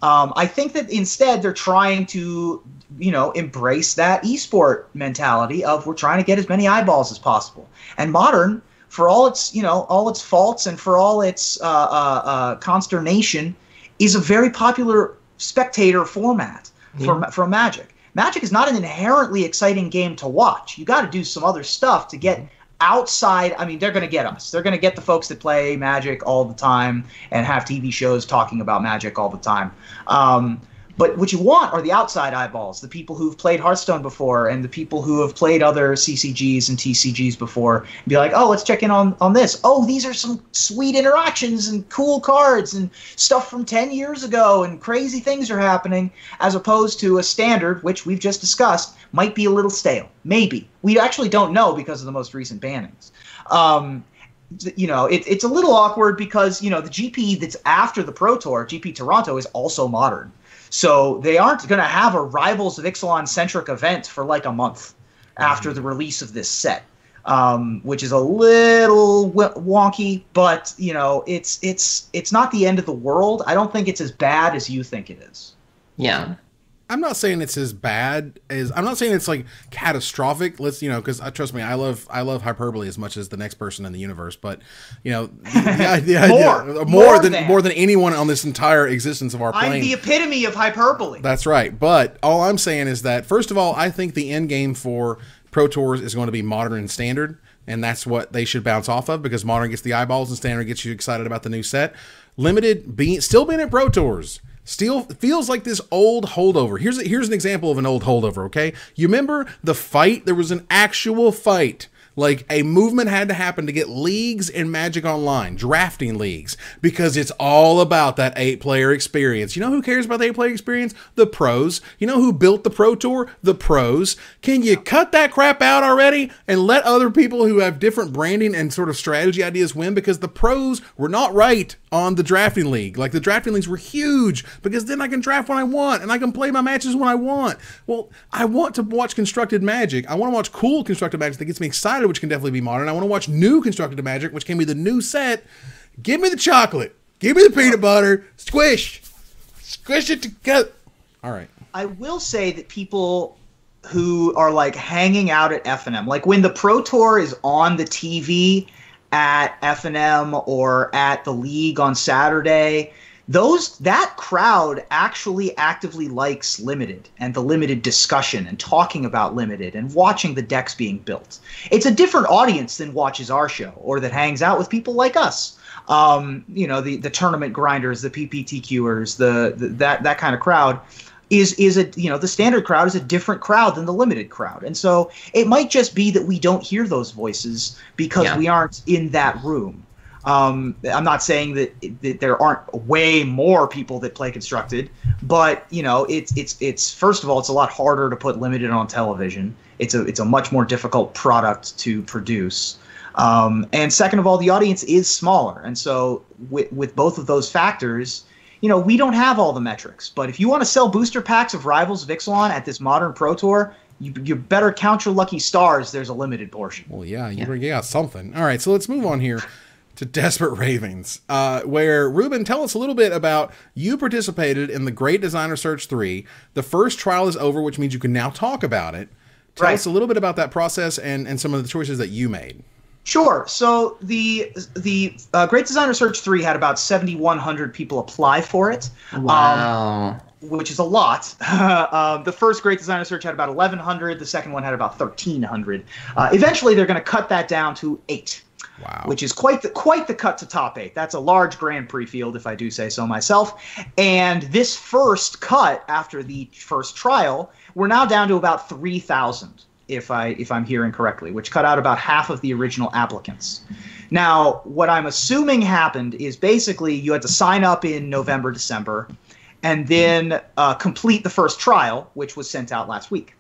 I think that instead they're trying to, embrace that esport mentality of, we're trying to get as many eyeballs as possible. And Modern, for all its faults and for all its consternation, is a very popular spectator format for Magic. Magic is not an inherently exciting game to watch. You got to do some other stuff to get outside. I mean, they're going to get us. They're going to get the folks that play Magic all the time and have TV shows talking about Magic all the time. But what you want are the outside eyeballs, the people who've played Hearthstone before and the people who have played other CCGs and TCGs before, and be like, oh, let's check in on this. Oh, these are some sweet interactions and cool cards and stuff from 10 years ago, and crazy things are happening, as opposed to a Standard, which we've just discussed, might be a little stale. Maybe. We actually don't know because of the most recent bannings. It's a little awkward because, the GP that's after the Pro Tour, GP Toronto, is also Modern. So they aren't going to have a Rivals of Ixalan-centric event for like a month after the release of this set, which is a little wonky, but, it's not the end of the world. I don't think it's as bad as you think it is. Yeah. I'm not saying it's as bad as, I'm not saying it's like catastrophic. Let's, because trust me, I love hyperbole as much as the next person in the universe, but more than anyone on this entire existence of our plane. I'm the epitome of hyperbole. That's right. But all I'm saying is that, first of all, I think the end game for Pro Tours is going to be Modern and Standard, and that's what they should bounce off of, because Modern gets the eyeballs and Standard gets you excited about the new set. Limited still being at Pro Tours still feels like this old holdover. Here's an example of an old holdover, okay? You remember the fight? There was an actual fight. Like, a movement had to happen to get leagues in Magic Online, drafting leagues, because it's all about that 8-player experience. You know who cares about the 8-player experience? The pros. You know who built the Pro Tour? The pros. Can you cut that crap out already and let other people who have different branding and sort of strategy ideas win? Because the pros were not right on the drafting league. Like, the drafting leagues were huge, because then I can draft when I want and I can play my matches when I want. Well, I want to watch constructed Magic. I want to watch cool constructed Magic that gets me excited, which can definitely be Modern. I want to watch new constructed Magic, which can be the new set. Give me the chocolate. Give me the peanut butter. Squish it together. All right. I will say that people who are like hanging out at F&M, like when the Pro Tour is on the TV at F&M or at the league on Saturday, that crowd actually actively likes Limited and the Limited discussion and talking about Limited and watching the decks being built. It's a different audience than watches our show or that hangs out with people like us. The tournament grinders, the PPTQers, that kind of crowd is a, you know, the standard crowd is a different crowd than the limited crowd. And so it might just be that we don't hear those voices because we aren't in that room. I'm not saying that there aren't way more people that play Constructed, but you know, it's first of all, it's a lot harder to put limited on television. It's a much more difficult product to produce. And second of all, the audience is smaller. And so with both of those factors, you know, we don't have all the metrics. But if you want to sell booster packs of Rivals Vixalon at this modern Pro Tour, you better count your lucky stars. There's a limited portion. Well, yeah, you got something. All right, so let's move on here to Desperate Ravings, where, Ruben, tell us a little bit about, you participated in the Great Designer Search 3. The first trial is over, which means you can now talk about it. Tell us a little bit about that process and some of the choices that you made. Sure. So the Great Designer Search 3 had about 7,100 people apply for it. Wow. Which is a lot. The first Great Designer Search had about 1,100. The second one had about 1,300. Eventually, they're going to cut that down to 8. Wow. Which is quite the cut to top 8. That's a large Grand Prix field, if I do say so myself. And this first cut after the first trial, we're now down to about 3,000, if I'm hearing correctly, which cut out about half of the original applicants. Now, what I'm assuming happened is basically you had to sign up in November, December, and then complete the first trial, which was sent out last week.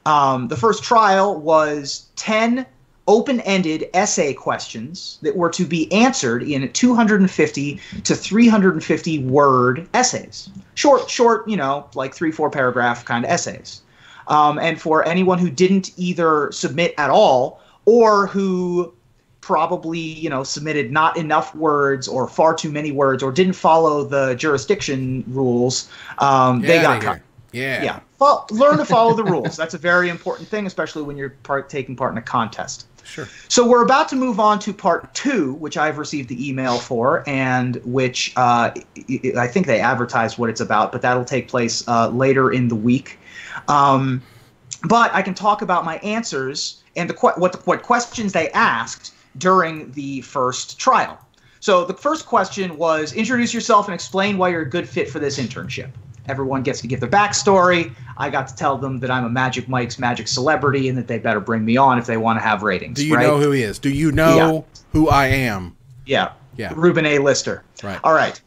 The first trial was 10 open-ended essay questions that were to be answered in 250 to 350 word essays. Short, you know, like 3-4 paragraph kind of essays. And for anyone who didn't either submit at all or who probably, you know, submitted not enough words or far too many words or didn't follow the jurisdiction rules, they got cut. Yeah. Well, learn to follow the rules. That's a very important thing, especially when you're taking part in a contest. Sure. So we're about to move on to part 2, which I've received the email for, and which I think they advertised what it's about, but that'll take place later in the week. But I can talk about my answers and what questions they asked during the first trial. So the first question was, introduce yourself and explain why you're a good fit for this internship. Everyone gets to give their backstory. I got to tell them that I'm a Magic Mike's Magic celebrity and that they better bring me on if they want to have ratings. Do you know who he is? Do you know who I am? Yeah. Yeah. Ruben A. Lister. Right. All right.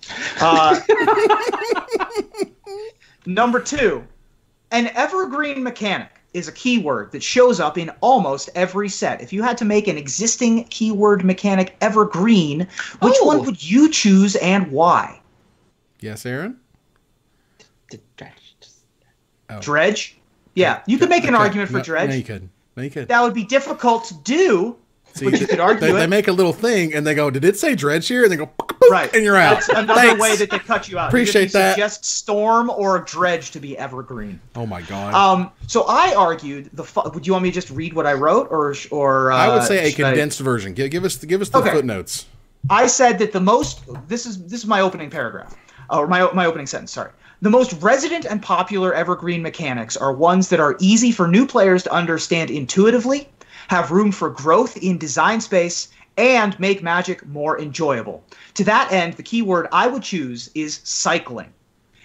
Number 2, an evergreen mechanic is a keyword that shows up in almost every set. If you had to make an existing keyword mechanic evergreen, which one would you choose and why? Yes, Aaron? Dredge? Yeah, you could make an argument for Dredge. No, you could. No, you could. That would be difficult to do, but you could argue they make a little thing, and they go, did it say Dredge here? And they go, boop, right. And you're out. That's another way that they cut you out. Appreciate that. Suggest Storm or Dredge to be evergreen. Oh, my God. So I argued, would you want me to just read what I wrote? or I would say a condensed version. Give us the footnotes. I said that this is my opening paragraph, or my opening sentence, sorry. The most resident and popular evergreen mechanics are ones that are easy for new players to understand intuitively, have room for growth in design space, and make Magic more enjoyable. To that end, the keyword I would choose is cycling.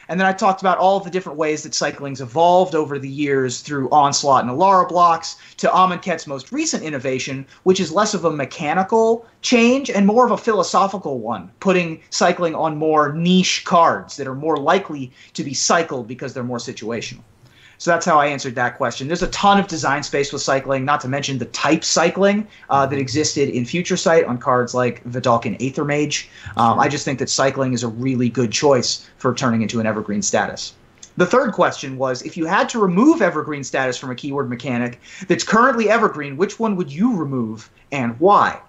And then I talked about all of the different ways that cycling's evolved over the years through Onslaught and Alara blocks to Amonkhet's most recent innovation, which is less of a mechanical change and more of a philosophical one, putting cycling on more niche cards that are more likely to be cycled because they're more situational. So that's how I answered that question. There's a ton of design space with cycling, not to mention the type cycling that existed in Future Sight on cards like Vidalcan Aethermage. I just think that cycling is a really good choice for turning into an evergreen status. The third question was, if you had to remove evergreen status from a keyword mechanic that's currently evergreen, which one would you remove and why?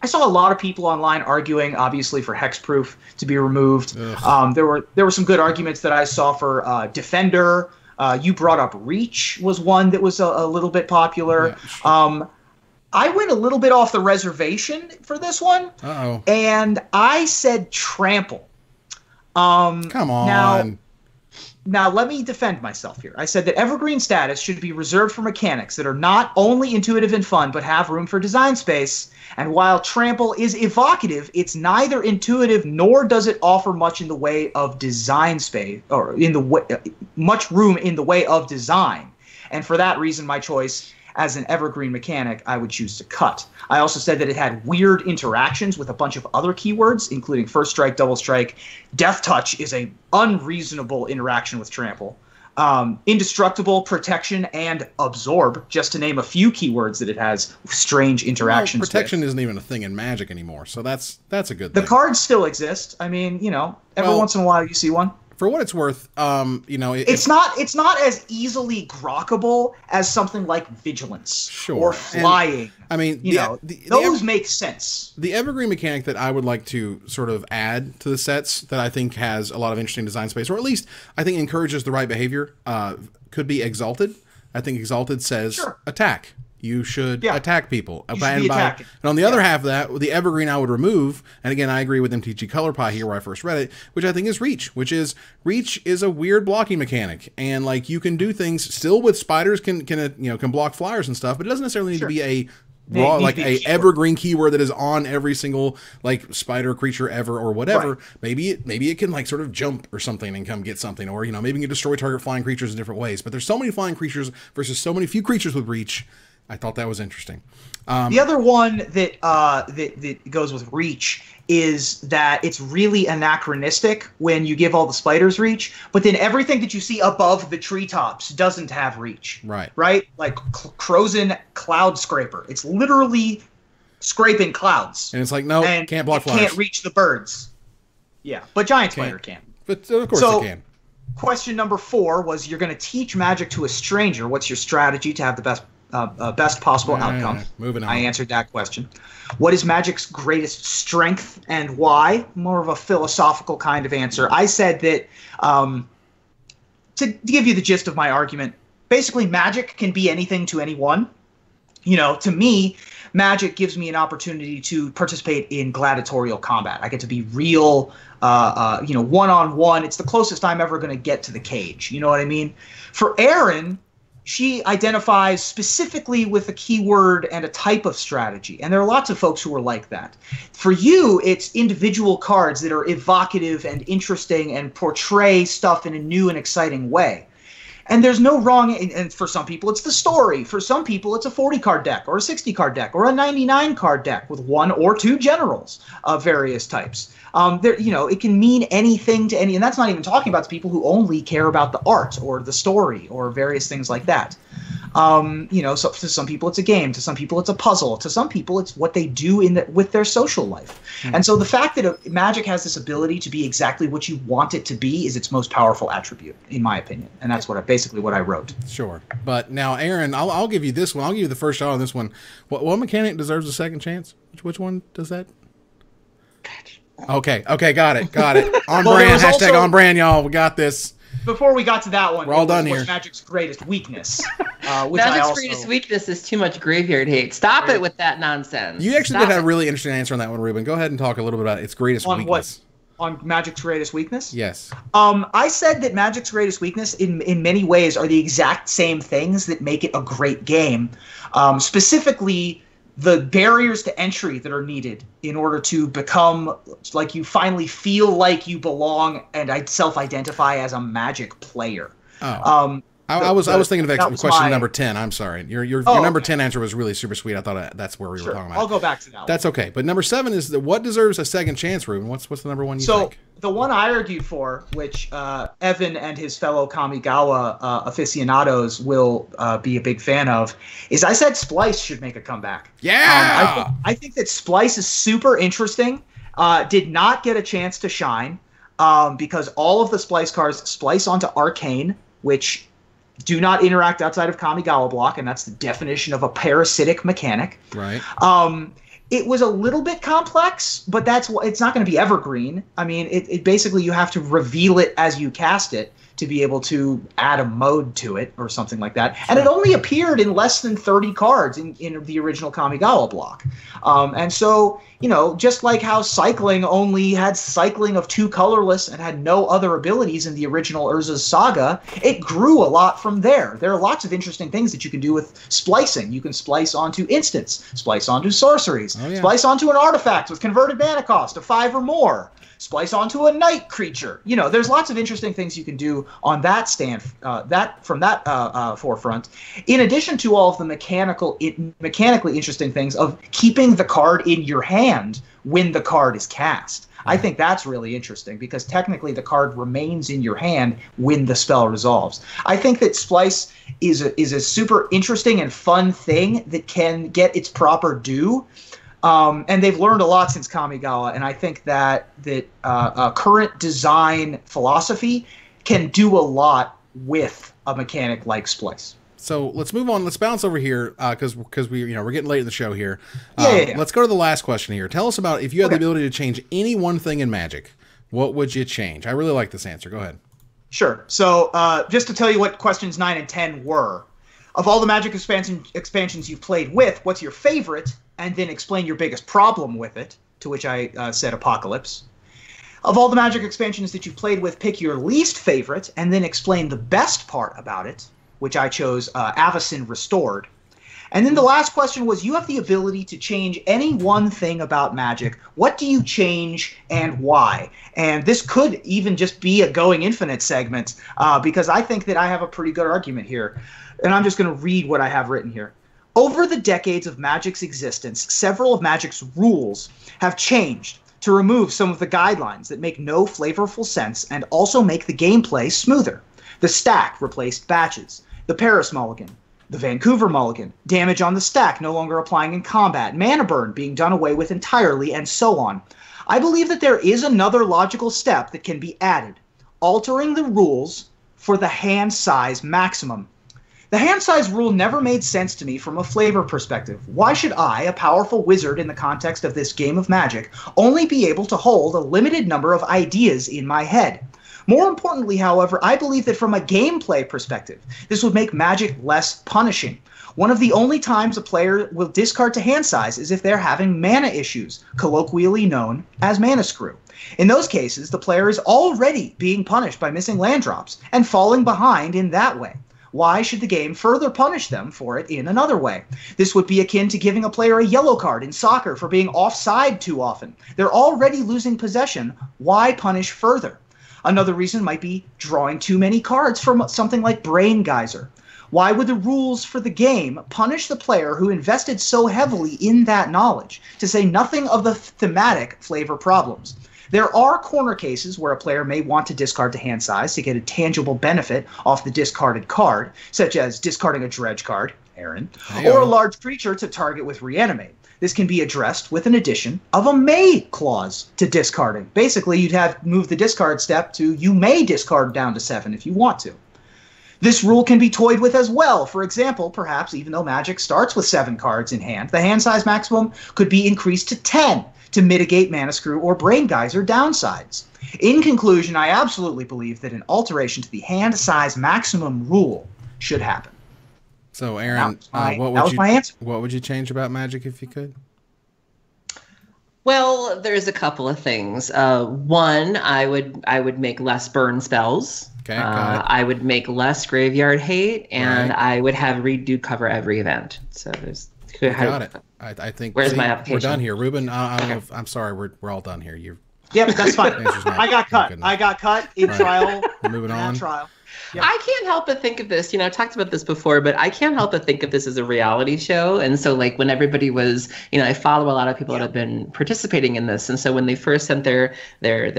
I saw a lot of people online arguing, obviously, for hexproof to be removed. There were some good arguments that I saw for Defender. You brought up Reach was one that was a little bit popular. Yeah, sure. I went a little bit off the reservation for this one. And I said Trample. Come on. Now, let me defend myself here. I said that evergreen status should be reserved for mechanics that are not only intuitive and fun, but have room for design space. And while trample is evocative, it's neither intuitive nor does it offer much in the way of design space, or much room in the way of design. And for that reason, my choice as an evergreen mechanic, I would choose to cut. I also said that it had weird interactions with a bunch of other keywords, including first strike, double strike. Death touch is a unreasonable interaction with trample. Indestructible, protection, and absorb, just to name a few keywords that it has strange interactions protection with. Isn't even a thing in Magic anymore, so that's a good thing. The cards still exist. I mean, every once in a while you see one. For what it's worth, it's not as easily grokkable as something like vigilance or flying. And, those make sense. The evergreen mechanic that I would like to sort of add to the sets that I think has a lot of interesting design space, or at least I think encourages the right behavior, could be Exalted. I think Exalted says attack. You should attack people. And on the other half of that, the evergreen I would remove, and again, I agree with MTG Color Pie here where I first read it, which I think is Reach, Reach is a weird blocking mechanic. And like you can do things still with spiders can block flyers and stuff, but it doesn't necessarily need to be a evergreen keyword that is on every single like spider creature ever or whatever. Right. Maybe it can like sort of jump or something and come get something, or maybe it can destroy target flying creatures in different ways. But there's so many flying creatures versus so many few creatures with Reach. I thought that was interesting. The other one that goes with Reach is that it's really anachronistic when you give all the spiders Reach, but then everything that you see above the treetops doesn't have Reach. Right. Right? Like Crozen Cloud Scraper. It's literally scraping clouds. And it's like, no, can't block flyers. Can't reach the birds. Yeah, but Giant Spider can. But of course it can. Question number 4 was, you're going to teach Magic to a stranger. What's your strategy to have the best possible outcome? Moving on. I answered that question. What is Magic's greatest strength and why? More of a philosophical kind of answer. I said that, to give you the gist of my argument, basically Magic can be anything to anyone. To me, Magic gives me an opportunity to participate in gladiatorial combat. I get to be real, one-on-one. It's the closest I'm ever going to get to the cage. You know what I mean? For Erin, she identifies specifically with a keyword and a type of strategy. And there are lots of folks who are like that. For you, it's individual cards that are evocative and interesting and portray stuff in a new and exciting way. And there's no wrong, and for some people it's the story. For some people it's a 40-card deck or a 60-card deck or a 99-card deck with 1 or 2 generals of various types. It can mean anything to any, and that's not even talking about the people who only care about the art or the story or various things like that. So to some people it's a game, to some people it's a puzzle, to some people it's what they do with their social life. Mm-hmm. And so the fact that Magic has this ability to be exactly what you want it to be is its most powerful attribute, in my opinion. And that's basically what I wrote. Sure. But now, Aaron, I'll give you this one. I'll give you the first shot on this one. What mechanic deserves a second chance? Which one does that? Okay, got it. On brand, hashtag on brand, y'all. We got this. Before we got to that one, we're all done here. Magic's greatest weakness. Magic's greatest weakness is too much graveyard hate. Stop it with that nonsense. You actually did have a really interesting answer on that one, Ruben. Go ahead and talk a little bit about its greatest weakness. On Magic's greatest weakness? Yes. I said that Magic's greatest weakness in many ways are the exact same things that make it a great game. Specifically, the barriers to entry that are needed in order to become, like, you finally feel like you belong and self-identify as a Magic player. Oh. I was thinking of question number 10. I'm sorry. Your number 10 answer was really super sweet. I thought that's where we were talking about. I'll go back to that one. That's okay. But number 7 is what deserves a second chance, Ruben? What's the number one you think? So the one I argued for, which Evan and his fellow Kamigawa aficionados will be a big fan of, is I said Splice should make a comeback. Yeah! I think that Splice is super interesting. Did not get a chance to shine because all of the Splice cards splice onto Arcane, which do not interact outside of Kamigawa block, and that's the definition of a parasitic mechanic. Right. It was a little bit complex, but it's not going to be evergreen. I mean, it basically you have to reveal it as you cast it to be able to add a mode to it or something like that. And it only appeared in less than 30 cards in the original Kamigawa block. And so, just like how cycling only had cycling of 2 colorless and had no other abilities in the original Urza's Saga, it grew a lot from there. There are lots of interesting things that you can do with splicing. You can splice onto instants, splice onto sorceries, splice onto an artifact with converted mana cost of 5 or more, splice onto a night creature. There's lots of interesting things you can do on that forefront, in addition to all of the mechanically interesting things of keeping the card in your hand when the card is cast. I think that's really interesting because technically the card remains in your hand when the spell resolves. I think that Splice is a super interesting and fun thing that can get its proper due. And they've learned a lot since Kamigawa, and I think that current design philosophy can do a lot with a mechanic like Splice. So let's move on. Let's bounce over here because we're getting late in the show here. Yeah. Let's go to the last question here. Tell us about if you had the ability to change any one thing in Magic, what would you change? I really like this answer. Go ahead. Sure. So just to tell you what questions 9 and 10 were, of all the Magic expansions you've played with, what's your favorite? And then explain your biggest problem with it, to which I said Apocalypse. Of all the Magic expansions that you've played with, pick your least favorite, and then explain the best part about it, which I chose Avacyn Restored. And then the last question was, you have the ability to change any one thing about Magic. What do you change and why? And this could even just be a Going Infinite segment, because I think that I have a pretty good argument here. And I'm just going to read what I have written here. Over the decades of Magic's existence, several of Magic's rules have changed to remove some of the guidelines that make no flavorful sense and also make the gameplay smoother. The stack replaced batches, the Paris Mulligan, the Vancouver Mulligan, damage on the stack no longer applying in combat, mana burn being done away with entirely, and so on. I believe that there is another logical step that can be added, altering the rules for the hand size maximum. The hand size rule never made sense to me from a flavor perspective. Why should I, a powerful wizard in the context of this game of Magic, only be able to hold a limited number of ideas in my head? More importantly, however, I believe that from a gameplay perspective, this would make Magic less punishing. One of the only times a player will discard to hand size is if they're having mana issues, colloquially known as mana screw. In those cases, the player is already being punished by missing land drops and falling behind in that way. Why should the game further punish them for it in another way? This would be akin to giving a player a yellow card in soccer for being offside too often. They're already losing possession. Why punish further? Another reason might be drawing too many cards from something like Brain Geyser. Why would the rules for the game punish the player who invested so heavily in that knowledge, to say nothing of the thematic flavor problems? There are corner cases where a player may want to discard to hand size to get a tangible benefit off the discarded card, such as discarding a dredge card, Aaron, or a large creature to target with Reanimate. This can be addressed with an addition of a may clause to discarding. Basically, you'd have moved the discard step to you may discard down to 7 if you want to. This rule can be toyed with as well. For example, perhaps even though Magic starts with 7 cards in hand, the hand size maximum could be increased to 10 to mitigate Mana Screw or Brain Geyser downsides. In conclusion, I absolutely believe that an alteration to the hand size maximum rule should happen. So, Aaron, what would you change about Magic if you could? Well, there's a couple of things. One, I would make less burn spells. Okay, got it. I would make less graveyard hate, and I would have redo cover every event. So there's got it. I think. Where's my application? We're done here, Ruben. I'm sorry. We're all done here. Yep, that's fine. I got cut in trial. Moving on. Trial. Yep. I can't help but think of this, I talked about this before, but I can't help but think of this as a reality show. And so like when everybody was, I follow a lot of people that have been participating in this. And so when they first sent their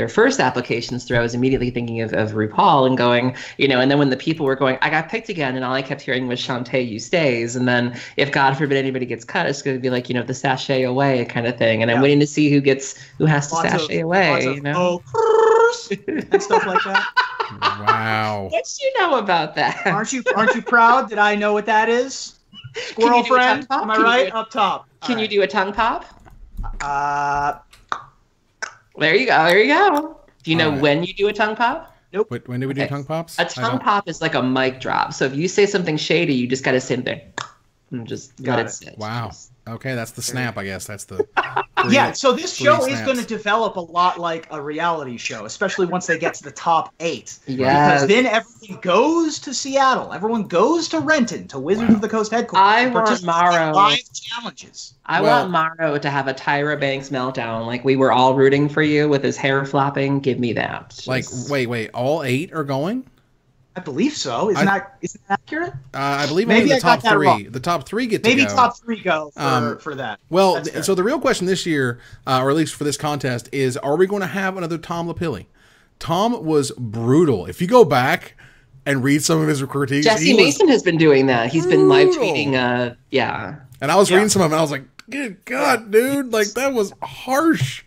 first applications through, I was immediately thinking of RuPaul and going, and then when the people were going, I got picked again, and all I kept hearing was Shantae, you stays. And then if God forbid anybody gets cut, it's going to be like, the sachet away kind of thing. And I'm waiting to see who has to sachet away, and stuff like that. Wow. What do you know about that? Aren't you proud that I know what that is? Squirrel friend, am I right? Up top. Can you do a tongue pop? There you go. Do you know when you do a tongue pop? Nope. When do we do tongue pops? A tongue pop is like a mic drop. So if you say something shady, you just got to sit there and just let it sit. Wow. Okay, that's the snap, I guess. That's the yeah, so this show is snaps. going to develop a lot like a reality show, especially once they get to the top 8. Yes. Because then everyone goes to Seattle. Everyone goes to Renton, to Wizards of the Coast headquarters. I want Morrow. Live challenges. I want Morrow to have a Tyra Banks meltdown. Like, we were all rooting for you with his hair flopping. Give me that. Just... Like, wait, all 8 are going? I believe so. Isn't that accurate? I believe maybe only the top 3. Wrong. The top 3 get to maybe go. Top 3 go for that. Well, so the real question this year, or at least for this contest, is: are we going to have another Tom LaPilly? Tom was brutal. If you go back and read some of his critiques, Jesse Mason has been doing that. He's been live tweeting. Yeah. And I was reading some of them, and I was like, "Good God, dude! Like, that was harsh."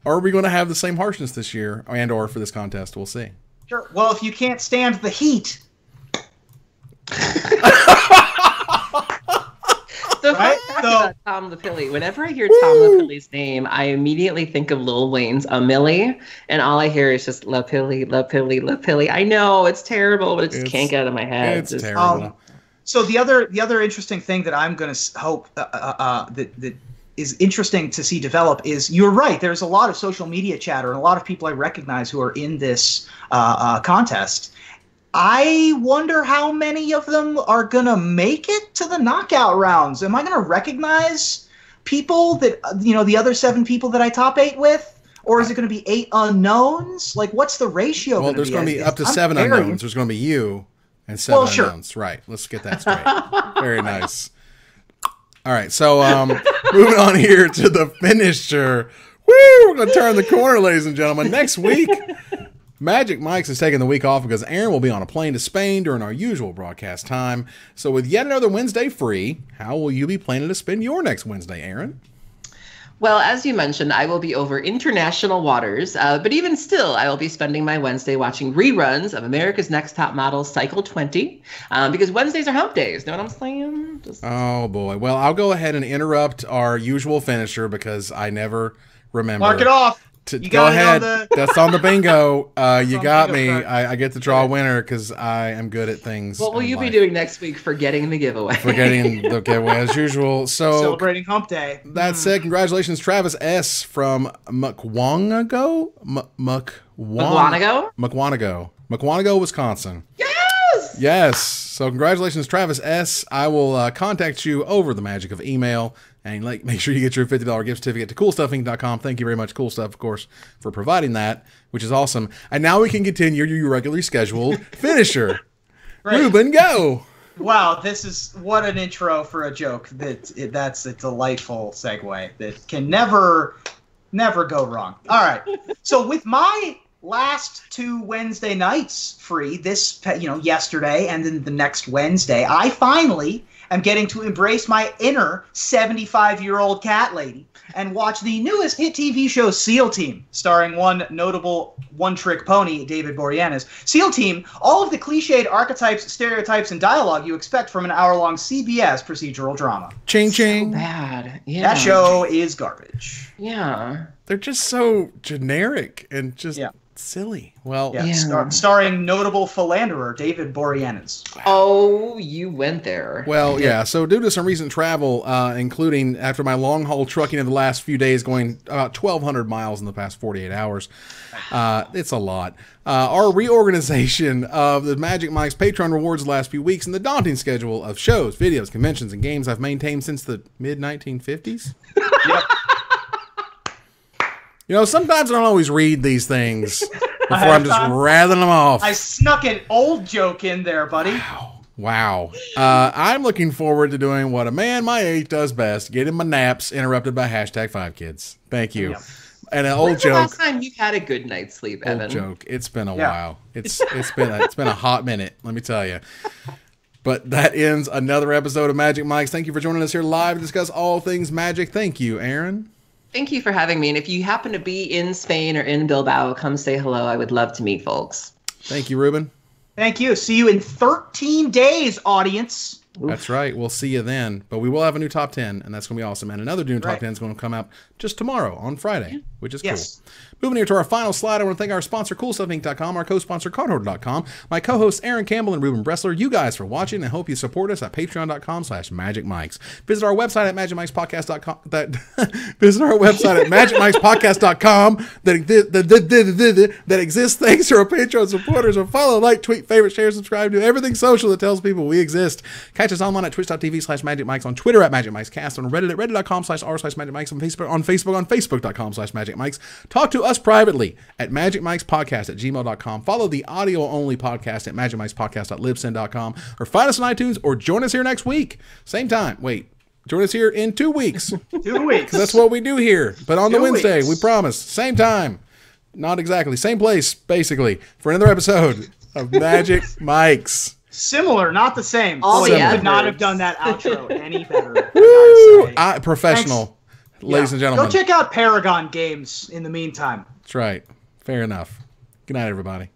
Are we going to have the same harshness this year, and/or for this contest? We'll see. Sure. Well, if you can't stand the heat. About Tom LaPilly. Whenever I hear Tom LaPilly's name, I immediately think of Lil Wayne's "A Milli," and all I hear is just LaPilly, LaPilly, LaPilly. I know it's terrible, but I just can't get out of my head. It's terrible. So the other interesting thing that I'm going to hope that is interesting to see develop is, you're right, there's a lot of social media chatter and a lot of people I recognize who are in this contest. I wonder how many of them are going to make it to the knockout rounds. Am I going to recognize people that, the other 7 people that I top 8 with? Or is it going to be 8 unknowns? Like, what's the ratio? Well, there's going to be up to 7 unknowns. There's going to be you and 7 unknowns. Sure. Right. Let's get that straight. Very nice. All right. So moving on here to the finisher. Woo! We're going to turn the corner, ladies and gentlemen. Next week, Magic Mike's is taking the week off because Aaron will be on a plane to Spain during our usual broadcast time. So with yet another Wednesday free, how will you be planning to spend your next Wednesday, Aaron? Well, as you mentioned, I will be over international waters, but even still, I will be spending my Wednesday watching reruns of America's Next Top Model Cycle 20, because Wednesdays are hump days. Know what I'm saying? Oh, boy. Well, I'll go ahead and interrupt our usual finisher because I never remember. Mark it off. Go ahead. That's on the bingo. You got me. I get to draw a winner because I am good at things. What will you be doing next week for getting the giveaway? For getting the giveaway as usual. So celebrating Hump Day. That's it. Congratulations, Travis S. from Mukwonago, Wisconsin. Yes. So congratulations, Travis S. I will contact you over the magic of email. And make sure you get your $50 gift certificate to CoolStuffInc.com. Thank you very much, Cool Stuff, of course, for providing that, which is awesome. And now we can continue your regularly scheduled finisher. Right. Ruben, go. Wow, what an intro for a joke. That's a delightful segue that can never go wrong. All right. So with my last 2 Wednesday nights free, yesterday and then the next Wednesday, I finally am getting to embrace my inner 75-year-old cat lady and watch the newest hit TV show, SEAL Team, starring one notable one-trick pony, David Boreanaz. SEAL Team, all of the cliched archetypes, stereotypes, and dialogue you expect from an hour-long CBS procedural drama. Ching, ching. So bad. Yeah. That show is garbage. Yeah. They're just so generic and just silly. Well, starring notable philanderer David Boreanaz. Oh, you went there. Well, yeah. So due to some recent travel, including after my long haul trucking in the last few days, going about 1,200 miles in the past 48 hours, it's a lot. Our reorganization of the Magic Mike's Patreon rewards the last few weeks and the daunting schedule of shows, videos, conventions, and games I've maintained since the mid-1950s. Yep. Sometimes I don't always read these things before I'm just rattling them off. I snuck an old joke in there, buddy. Wow. I'm looking forward to doing what a man my age does best, getting my naps interrupted by #5kids. Thank you. Yep. And an old joke. When's the last time you've had a good night's sleep, Evan? Old joke. It's been a while. It's been a hot minute, let me tell you. But that ends another episode of Magic Mike's. Thank you for joining us here live to discuss all things magic. Thank you, Aaron. Thank you for having me. And if you happen to be in Spain or in Bilbao, come say hello. I would love to meet folks. Thank you, Ruben. Thank you. See you in 13 days, audience. That's right. We'll see you then. But we will have a new top 10, and that's going to be awesome. And another new top 10 is going to come out just tomorrow on Friday, which is cool. Moving here to our final slide, I want to thank our sponsor, CoolStuffInc.com, our co-sponsor, CardHoarder.com, my co-hosts, Aaron Campbell and Ruben Bressler, you guys for watching, and hope you support us at Patreon.com/MagicMikes. Visit our website at MagicMikesPodcast.com. Visit our website at MagicMikesPodcast.com that exists thanks to our Patreon supporters. Or follow, like, tweet, favorite, share, subscribe, do everything social that tells people we exist. Catch us online at twitch.tv/MagicMikes, on Twitter at MagicMikesCast, on Reddit at reddit.com/r/MagicMikes, on Facebook.com/MagicMikes. Talk to us privately at magicmikespodcast@gmail.com. Follow the audio-only podcast at magicmikespodcast.libsyn.com, or find us on iTunes, or join us here next week. Same time. Wait. Join us here in 2 weeks. 2 weeks. That's what we do here. But on the Wednesday, we promise. Same time. Not exactly. Same place, basically, for another episode of Magic Mikes. Similar, not the same. Oh, You yeah. could not have done that outro any better. Woo! Professional, ladies and gentlemen. Go check out Paragon Games in the meantime. That's right. Fair enough. Good night, everybody.